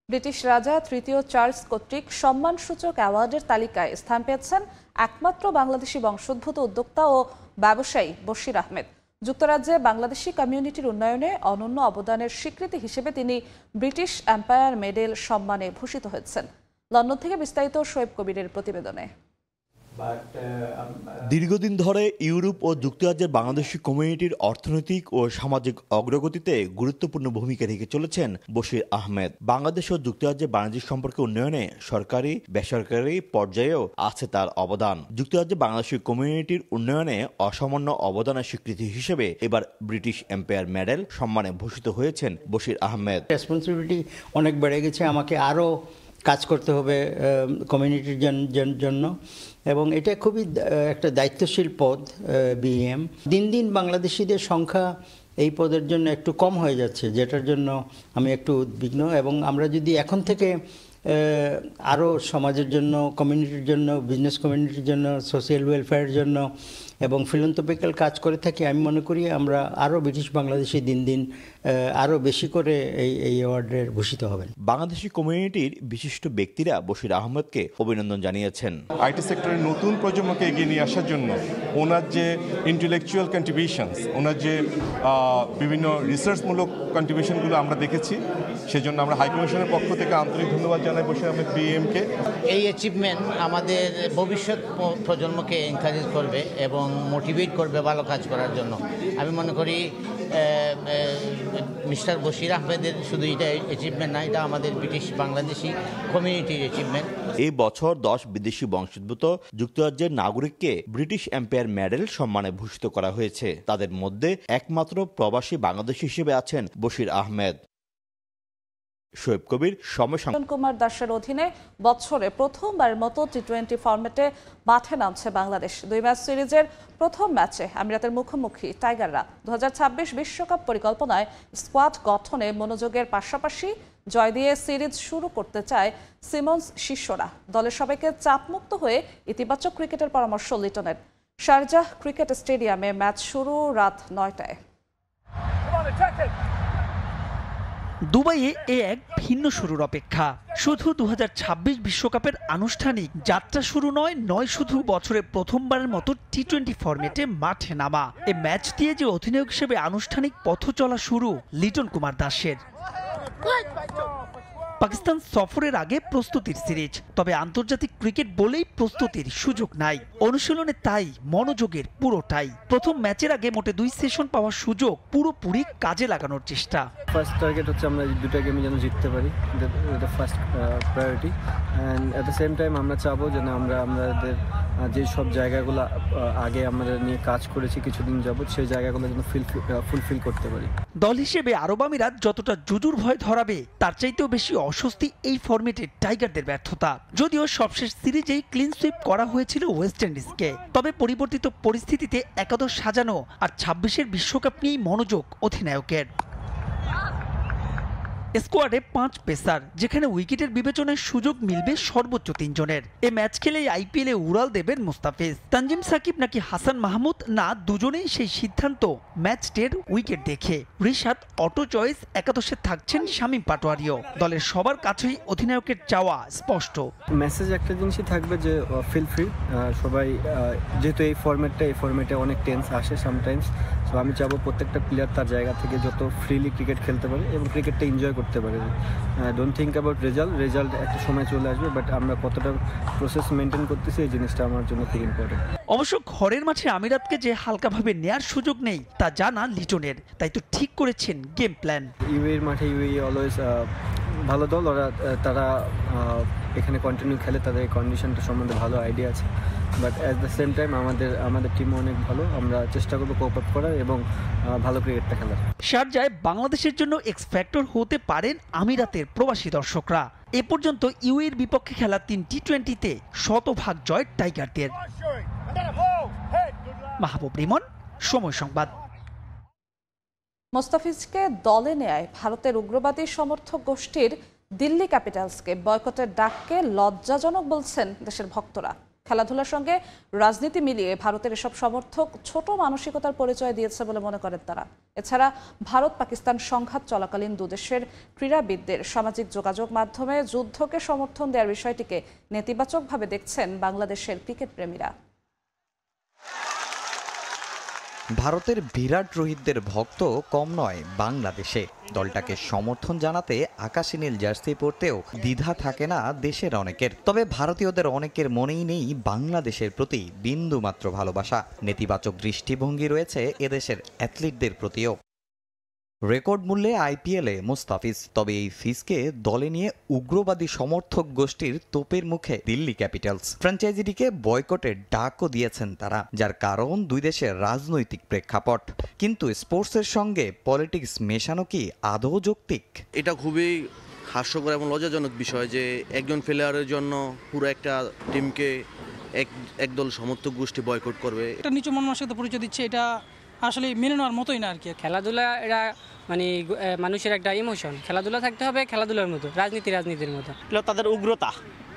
ব্রিটিশ রাজা তৃতীয় চার্লস কর্তৃক সম্মানসূচক অ্যাওয়ার্ডের তালিকায় স্থান পেয়েছেন একমাত্র বাংলাদেশি বংশোদ্ভূত উদ্যোক্তা ও ব্যবসায়ী বশির আহমেদ। যুক্তরাজ্যে বাংলাদেশি কমিউনিটির উন্নয়নে অনন্য অবদানের স্বীকৃতি হিসেবে তিনি ব্রিটিশ এম্পায়ার মেডেল সম্মানে ভূষিত হয়েছেন। লন্ডন থেকে বিস্তারিত শোয়েব কবিরের প্রতিবেদনে। দীর্ঘদিন ধরে ইউরোপ ও যুক্তরাজ্যের বাংলাদেশি কমিউনিটির অর্থনৈতিক ও সামাজিক অগ্রগতিতে গুরুত্বপূর্ণ ভূমিকা রেখে চলেছেন বশির আহমেদ। বাংলাদেশ ও যুক্তরাজ্যের বাণিজ্যিক সম্পর্ক উন্নয়নে সরকারি বেসরকারি পর্যায়েও আছে তার অবদান। যুক্তরাজ্যে বাংলাদেশি কমিউনিটির উন্নয়নে অসামান্য অবদানের স্বীকৃতি হিসেবে এবার ব্রিটিশ এম্পায়ার মেডেল সম্মানে ভূষিত হয়েছেন বশির আহমেদ। রেসপন্সিবিলিটি অনেক বেড়ে গেছে, আমাকে আরও কাজ করতে হবে কমিউনিটির জন্য, এবং এটা খুবই একটা দায়িত্বশীল পদ বিএম। দিন দিন বাংলাদেশিদের সংখ্যা এই পদের জন্য একটু কম হয়ে যাচ্ছে, যেটার জন্য আমি একটু উদ্বিগ্ন। এবং আমরা যদি এখন থেকে আরও সমাজের জন্য, কমিউনিটির জন্য, বিজনেস কমিউনিটির জন্য, সোশ্যাল ওয়েলফেয়ারের জন্য এবং ফিলান্থ্রপিক্যাল কাজ করে থাকি, আমি মনে করি আমরা আরও ব্রিটিশ বাংলাদেশি দিন দিন আরও বেশি করে এই অ্যাওয়ার্ডের ভূষিত হবেন। বাংলাদেশি কমিউনিটির বিশিষ্ট ব্যক্তিরা বশির আহমেদকে অভিনন্দন জানিয়েছেন। আইটি সেক্টরের নতুন প্রজন্মকে এগিয়ে নিয়ে আসার জন্য ওনার যে ইন্টেলেকচুয়াল কন্ট্রিবিউশনস, ওনার যে বিভিন্ন রিসার্চমূলক কন্ট্রিবিউশনগুলো আমরা দেখেছি, সেজন্য আমরা হাইকমিশনের পক্ষ থেকে আন্তরিক ধন্যবাদ জানাই বশির আহমেদ বিএমকে। এই অ্যাচিভমেন্ট আমাদের ভবিষ্যৎ প্রজন্মকে এনকারেজ করবে এবং মোটিভেট করবে ভালো কাজ করার জন্য। আমি মনে করি মিস্টার বশির আহমেদের শুধু এটা অ্যাচিভমেন্ট না, এটা আমাদের ব্রিটিশ বাংলাদেশি কমিউনিটির অ্যাচিভমেন্ট। এই বছর 10 বিদেশি বংশোদ্ভূত যুক্তরাজ্যের নাগরিককে ব্রিটিশ এম্পায়ার মেডেল সম্মানে ভূষিত করা হয়েছে। তাদের মধ্যে একমাত্র প্রবাসী বাংলাদেশি হিসেবে আছেন বশির আহমেদ। শোয়েব কবির, সময় সংবাদ। কুমার দাসের অধীনে বছরে প্রথমবারের মতো টি20 ফরম্যাটে মাঠে নামছে বাংলাদেশ। 2 ম্যাচ সিরিজের প্রথম ম্যাচে আমিরাতের মুখোমুখি টাইগাররা। 2026 বিশ্বকাপ পরিকল্পনায় স্কোয়াড গঠনে মনোযোগের পাশাপাশি জয় দিয়ে সিরিজ শুরু করতে চায় সিমন্স শিষ্যরা। দলের সবাইকে চাপমুক্ত হয়ে ইতিবাচক ক্রিকেটের পরামর্শ লিটনের। শারজাহ ক্রিকেট স্টেডিয়ামে ম্যাচ শুরু রাত 9টায়। দুবাইয়ে এ এক ভিন্ন শুরুর অপেক্ষা। শুধু 2026 বিশ্বকাপের আনুষ্ঠানিক যাত্রা শুরু নয় শুধু বছরে প্রথমবারের মতো টি-20 ফরম্যাটে মাঠে নামা। এ ম্যাচ দিয়ে যে অধিনায়ক হিসেবে আনুষ্ঠানিক পথ চলা শুরু লিটন কুমার দাসের। পাকিস্তান সফরের আগে প্রস্তুতির সিরিজ, তবে আন্তর্জাতিক ক্রিকেট বলেই প্রস্তুতির সুযোগ নাই। অনুশীলনে তাই মনোযোগের পুরোটাই। প্রথম ম্যাচের আগে মোটে 2 সেশন পাওয়ার সুযোগ পুরোপুরি কাজে লাগানোর চেষ্টা। ফার্স্ট টার্গেট হচ্ছে আমরা দুটো গেমে যেন জিততে পারি, এটা first priority. And at the same time আমরা চাবো যেন আমরা আমাদের যে সব জায়গাগুলো আগে আমরা নিয়ে কাজ করেছি কিছুদিন যাবত, সেই জায়গাগুলো যেন ফুলফিল করতে পারি। দল হিসেবে আরব আমিরাত যতটা জুজুর ভয় ধরাবে, তার চাইতেও বেশি অস্বস্তি এই ফরম্যাটে টাইগারদের ব্যর্থতা। যদিও সবশেষ সিরিজেই ক্লিন সুইপ করা হয়েছিল ওয়েস্ট ইন্ডিজকে, তবে পরিবর্তিত পরিস্থিতিতে একাদশ সাজানো আর 26-এর বিশ্বকাপ নিয়েই মনোযোগ অধিনায়কের। স্কোয়াডে 5 পেসার, যেখানে উইকেটের বিবেচনায় সুযোগ মিলবে সর্বোচ্চ 3 জনের। এ ম্যাচ খেলেই আইপিএলে উড়াল দেবেন মুস্তাফিজ। তানজিম সাকিব নাকি হাসান মাহমুদ, না দুজনেই সেই সিদ্ধান্ত ম্যাচ ডের উইকেট দেখে। রিশাদ অটো চয়েস, একাদশে থাকছেন শামীম পাটোয়ারিও। দলের সবার কাছেই অধিনায়কের চাওয়া স্পষ্ট। মেসেজ একটা জিনিসই থাকবে যে ফিল ফ্রি সবাই, যেহেতু এই ফরম্যাটে অনেক টেন্স আসে সামটাইমস, তো আমি চাবো প্রত্যেকটা প্লেয়ার তার জায়গা থেকে যত ফ্রিলি ক্রিকেট খেলতে পারে এবং ক্রিকেটটা এনজয় করতে পারে। ডোন্ট থিঙ্ক অ্যাবাউট রেজাল্ট একটা সময় চলে আসবে, বাট আমরা কতটা প্রসেস মেনটেন করতেছি এই জিনিসটা আমার জন্য খুব ইম্পর্টেন্ট। অবশ্য ঘরের মাঠে আমিরাতকে যে হালকাভাবে নেয়ার সুযোগ নেই তা জানা লিটনের, তাই তো ঠিক করেছেন গেম প্ল্যান। ইউএর মাঠে ইউএই অলওয়েজ ভালো দল, তারা এখানে কন্টিনিউ খেলে, তাদের কন্ডিশনটা সম্বন্ধে ভালো আইডিয়া আছে। But at the same time আমাদের টিমও অনেক ভালো, আমরা চেষ্টা করবো কোপ আপ করার এবং ভালো ক্রিকেটটা খেলার। শারজায় বাংলাদেশের জন্য এক্স ফ্যাক্টর হতে পারেন আমিরাতের প্রবাসী দর্শকরা। এ পর্যন্ত ইউএর বিপক্ষে খেলা 3 টি-20-তে শতভাগ জয় টাইগারদের। মাহবুব রিমন, সময় সংবাদ। মোস্তাফিজকে দলে নেয় ভারতের উগ্রবাদী সমর্থক গোষ্ঠীর দিল্লি ক্যাপিটালসকে বয়কটের ডাককে লজ্জাজনক বলছেন দেশের ভক্তরা। খেলাধুলার সঙ্গে রাজনীতি মিলিয়ে ভারতের এসব সমর্থক ছোট মানসিকতার পরিচয় দিয়েছে বলে মনে করেন তারা। এছাড়া ভারত পাকিস্তান সংঘাত চলাকালীন দুদেশের ক্রীড়াবিদদের সামাজিক যোগাযোগ মাধ্যমে যুদ্ধকে সমর্থন দেওয়ার বিষয়টিকে নেতিবাচকভাবে দেখছেন বাংলাদেশের ক্রিকেট প্রেমীরা। ভারতের বিরাট রোহিতদের ভক্ত কম নয় বাংলাদেশে। দলটাকে সমর্থন জানাতে আকাশী নীল জার্সি পরতেও দ্বিধা থাকে না দেশের অনেকের। তবে ভারতীয়দের অনেকের মনেই নেই বাংলাদেশের প্রতি বিন্দুমাত্র ভালোবাসা। নেতিবাচক দৃষ্টিভঙ্গি রয়েছে এদেশের অ্যাথলিটদের প্রতিও। রেকর্ড মূল্যে আইপিএলে মুস্তাফিজ, তবে এই ফিজকে দলে নিয়ে উগ্রবাদী সমর্থক গোষ্ঠীর তোপের মুখে দিল্লি ক্যাপিটালস। ফ্র্যাঞ্চাইজিটিকে বয়কটের ডাকও দিয়েছেন তারা, যার কারণ দুই দেশের রাজনৈতিক প্রেক্ষাপট। কিন্তু স্পোর্টসের সঙ্গে পলিটিক্স মেশানো কি আদৌ যৌক্তিক? এটা খুবই হাস্যকর এবং লজ্জাজনক বিষয় যে একজন প্লেয়ারের জন্য পুরো একটা টিমকে একদল সমর্থক গোষ্ঠী বয়কট করবে। এটা নিচু মন মানসিকতা পরিচয় দিচ্ছে, এটা আসলে মেনে নেওয়ার মতোই না আর কি। খেলাধুলা এটা মানে মানুষের একটা ইমোশন, খেলাধুলা থাকতে হবে খেলাধুলার মতো, রাজনীতির মতো। তাদের উগ্রতা,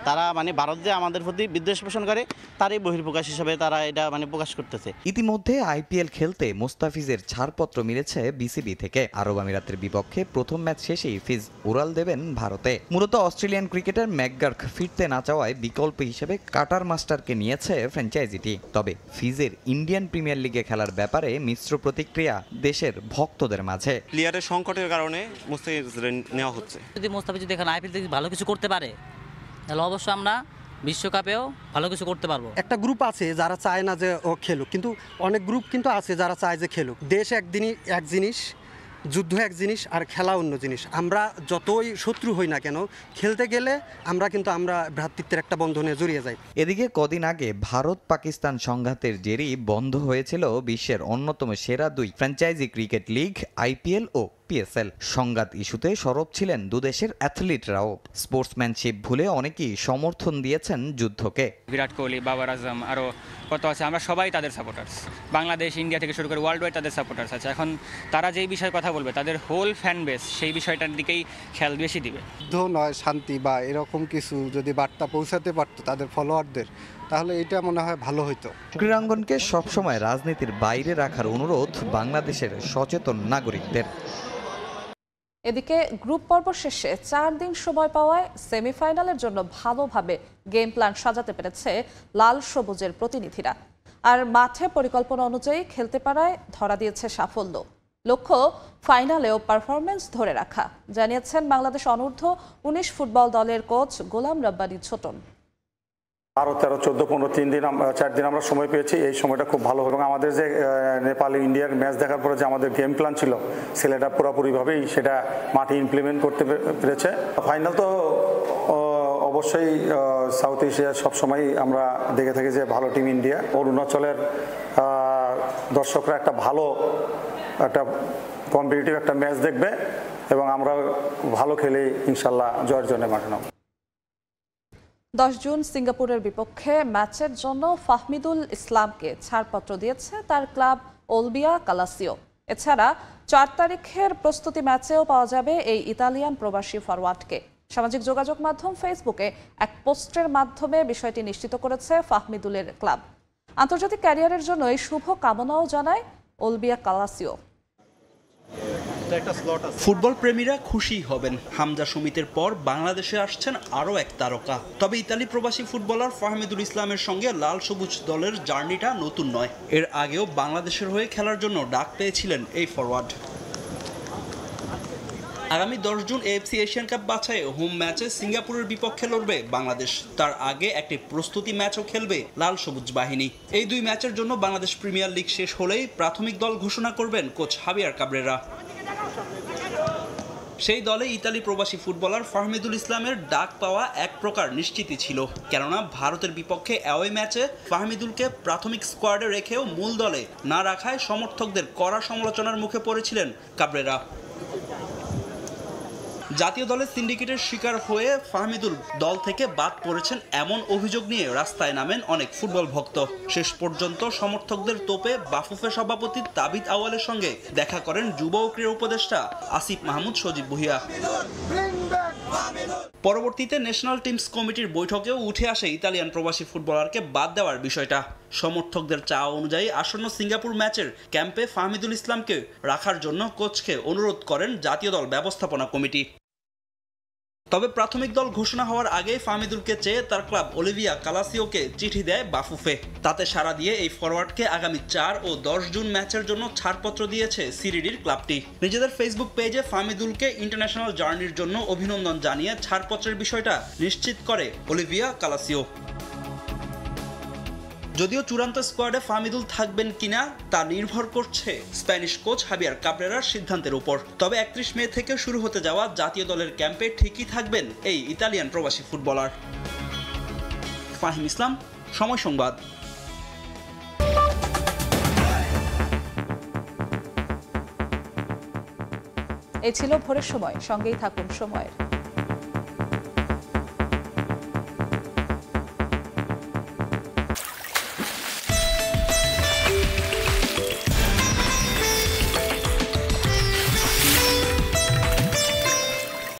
তারা মানে ভারত যে আমাদের প্রতি বিদ্বেষ পোষণ করে তারই বহির্প্রকাশ হিসেবে তারা এটা মানে প্রকাশ করতেছে। ইতিমধ্যে আইপিএল খেলতে মুস্তাফিজের ছাড়পত্র মিলেছে বিসিবি থেকে। আরব আমিরাতের বিপক্ষে প্রথম ম্যাচ শেষেই ফিজ উড়াল দেবেন ভারতে। মূলত অস্ট্রেলিয়ান ক্রিকেটার ম্যাকগার্ক ফিরতে না চাওয়ায় বিকল্প হিসেবে কাটার মাস্টারকে নিয়েছে ফ্র্যাঞ্চাইজিটি। তবে ফিজের ইন্ডিয়ান প্রিমিয়ার লিগে খেলার ব্যাপারে মিশ্র প্রতিক্রিয়া দেশের ভক্তদের মাঝে। প্লেয়ারের সংকটের কারণে মুস্তাফিজ নেওয়া হচ্ছে। যদি মুস্তাফিজ যদি এখানে আইপিএল থেকে ভালো কিছু করতে পারে তাহলে অবশ্যই আমরা বিশ্বকাপেও ভালো কিছু করতে পারবো। একটা গ্রুপ আছে যারা চায় না যে ও খেলুক, কিন্তু অনেক গ্রুপ কিন্তু আছে যারা চায় যে খেলুক। দেশ একদিনই এক জিনিস, যুদ্ধ এক জিনিস আর খেলা অন্য জিনিস। আমরা যতই শত্রু হই না কেন, খেলতে গেলে আমরা ভ্রাতৃত্বের একটা বন্ধনে জড়িয়ে যাই। এদিকে কদিন আগে ভারত পাকিস্তান সংঘাতের জেরেই বন্ধ হয়েছিল বিশ্বের অন্যতম সেরা 2 ফ্র্যাঞ্চাইজি ক্রিকেট লিগ আইপিএল ও পিএসএল। সংঘাত ইস্যুতে সরব ছিলেন দুদেশের অ্যাথলিটরাও। স্পোর্টসম্যানশিপ ভুলে অনেকেই সমর্থন দিয়েছেন যুদ্ধকে। বিরাট কোহলি, বাবার আজম, আরও কত আছে, আমরা সবাই তাদের সাপোর্টার্স। বাংলাদেশ, ইন্ডিয়া থেকে শুরু করে ওয়ার্ল্ড ওয়াইড তাদের সাপোর্টার্স আছে। এখন তারা যেই বিষয়ে কথা বলবে, তাদের হোল ফ্যান বেস সেই বিষয়টার দিকেই খেয়াল বেশি দিবে। যুদ্ধ নয়, শান্তি বা এরকম কিছু যদি বার্তা পৌঁছাতে পারতো তাদের ফলোয়ারদের, তাহলে এটা মনে হয় ভালো হতো। ক্রীড়াঙ্গনকে সবসময় রাজনীতির বাইরে রাখার অনুরোধ বাংলাদেশের সচেতন নাগরিকদের। এদিকে গ্রুপ পর্ব শেষে 4 দিন সময় পাওয়ায় সেমিফাইনালের জন্য ভালোভাবে গেম প্ল্যান সাজাতে পেরেছে লাল সবুজের প্রতিনিধিরা। আর মাঠে পরিকল্পনা অনুযায়ী খেলতে পারায় ধরা দিয়েছে সাফল্য। লক্ষ্য ফাইনালেও পারফরমেন্স ধরে রাখা, জানিয়েছেন বাংলাদেশ অনূর্ধ্ব 19 ফুটবল দলের কোচ গোলাম রব্বানী ছোটন। 12, 13, 14, 15, 3 দিন 4 দিন আমরা সময় পেয়েছি। এই সময়টা খুব ভালো এবং আমাদের যে নেপাল ইন্ডিয়ার ম্যাচ দেখার পরে যে আমাদের গেম প্ল্যান ছিল ছেলেটা পুরোপুরিভাবেই সেটা মাঠে ইমপ্লিমেন্ট করতে পেরেছে। ফাইনাল তো অবশ্যই সাউথ এশিয়ার সবসময় আমরা দেখে থাকি যে ভালো টিম ইন্ডিয়া। অরুণাচলের দর্শকরা একটা ভালো একটা কম্পিটিটিভ একটা ম্যাচ দেখবে এবং আমরা ভালো খেলে ইনশাল্লাহ জয়ের জন্য মাঠে নামব। 10 জুন সিঙ্গাপুরের বিপক্ষে ম্যাচের জন্য ফাহমিদুল ইসলামকে ছাড়পত্র দিয়েছে তার ক্লাব ওলবিয়া কালাসিও। এছাড়া 4 তারিখের প্রস্তুতি ম্যাচেও পাওয়া যাবে এই ইতালিয়ান প্রবাসী ফরওয়ার্ডকে। সামাজিক যোগাযোগ মাধ্যম ফেসবুকে এক পোস্টের মাধ্যমে বিষয়টি নিশ্চিত করেছে ফাহমিদুলের ক্লাব। আন্তর্জাতিক ক্যারিয়ারের জন্য এই শুভ কামনাও জানায় ওলবিয়া কালাসিও। ফুটবল প্রেমীরা খুশি হবেন, হামজা সুমিতের পর বাংলাদেশে আসছেন আরও এক তারকা। তবে ইতালি প্রবাসী ফুটবলার ফাহমিদুল ইসলামের সঙ্গে লাল সবুজ দলের জার্নিটা নতুন নয়। এর আগেও বাংলাদেশের হয়ে খেলার জন্য ডাক পেয়েছিলেন এই ফরওয়ার্ড। আগামী 10 জুন এএফসি এশিয়ান কাপ বাছাইয়ে হোম ম্যাচে সিঙ্গাপুরের বিপক্ষে লড়বে বাংলাদেশ। তার আগে একটি প্রস্তুতি ম্যাচও খেলবে লাল সবুজ বাহিনী। এই 2 ম্যাচের জন্য বাংলাদেশ প্রিমিয়ার লিগ শেষ হলেই প্রাথমিক দল ঘোষণা করবেন কোচ হাবিয়ার কাবরেরা। সেই দলে ইতালি প্রবাসী ফুটবলার ফাহমিদুল ইসলামের ডাক পাওয়া এক প্রকার নিশ্চিতই ছিল, কেননা ভারতের বিপক্ষে অ্যাওয়ে ম্যাচে ফাহমিদুলকে প্রাথমিক স্কোয়াডে রেখেও মূল দলে না রাখায় সমর্থকদের কড়া সমালোচনার মুখে পড়েছিলেন কাবরেরা। জাতীয় দলের সিন্ডিকেটের শিকার হয়ে ফাহমিদুল দল থেকে বাদ পড়েছেন এমন অভিযোগ নিয়ে রাস্তায় নামেন অনেক ফুটবল ভক্ত। শেষ পর্যন্ত সমর্থকদের তোপে বাফুফে সভাপতি তাবিদ আওয়ালের সঙ্গে দেখা করেন যুব ও ক্রীড়া উপদেষ্টা আসিফ মাহমুদ সজীব ভুঁইয়া। পরবর্তীতে ন্যাশনাল টিমস কমিটির বৈঠকেও উঠে আসে ইতালিয়ান প্রবাসী ফুটবলারকে বাদ দেওয়ার বিষয়টা। সমর্থকদের চাওয়া অনুযায়ী আসন্ন সিঙ্গাপুর ম্যাচের ক্যাম্পে ফাহমিদুল ইসলামকে রাখার জন্য কোচকে অনুরোধ করেন জাতীয় দল ব্যবস্থাপনা কমিটি। তবে প্রাথমিক দল ঘোষণা হওয়ার আগে ফাহমিদুলকে চেয়ে তার ক্লাব ওলিভিয়া কালাসিওকে চিঠি দেয় বাফুফে। তাতে সাড়া দিয়ে এই ফরওয়ার্ডকে আগামী 4 ও 10 জুন ম্যাচের জন্য ছাড়পত্র দিয়েছে সিরিডির ক্লাবটি। নিজেদের ফেসবুক পেজে ফাহমিদুলকে ইন্টারন্যাশনাল জার্নির জন্য অভিনন্দন জানিয়ে ছাড়পত্রের বিষয়টা নিশ্চিত করে ওলিভিয়া কালাসিও। যদিও চূড়ান্ত স্কোয়াডে ফাহমিদুল থাকবেন কিনা তা নির্ভর করছে স্প্যানিশ কোচ হাবিয়ার কাবরেরার সিদ্ধান্তের উপর। তবে 31 মে থেকে শুরু হতে যাওয়া জাতীয় দলের ক্যাম্পে ঠিকই থাকবেন এই ইতালিয়ান প্রবাসী ফুটবলার। ফাহিম ইসলাম, সময় সংবাদ। এই ছিল ভোরের সময়, সঙ্গেই থাকুন সময়ের।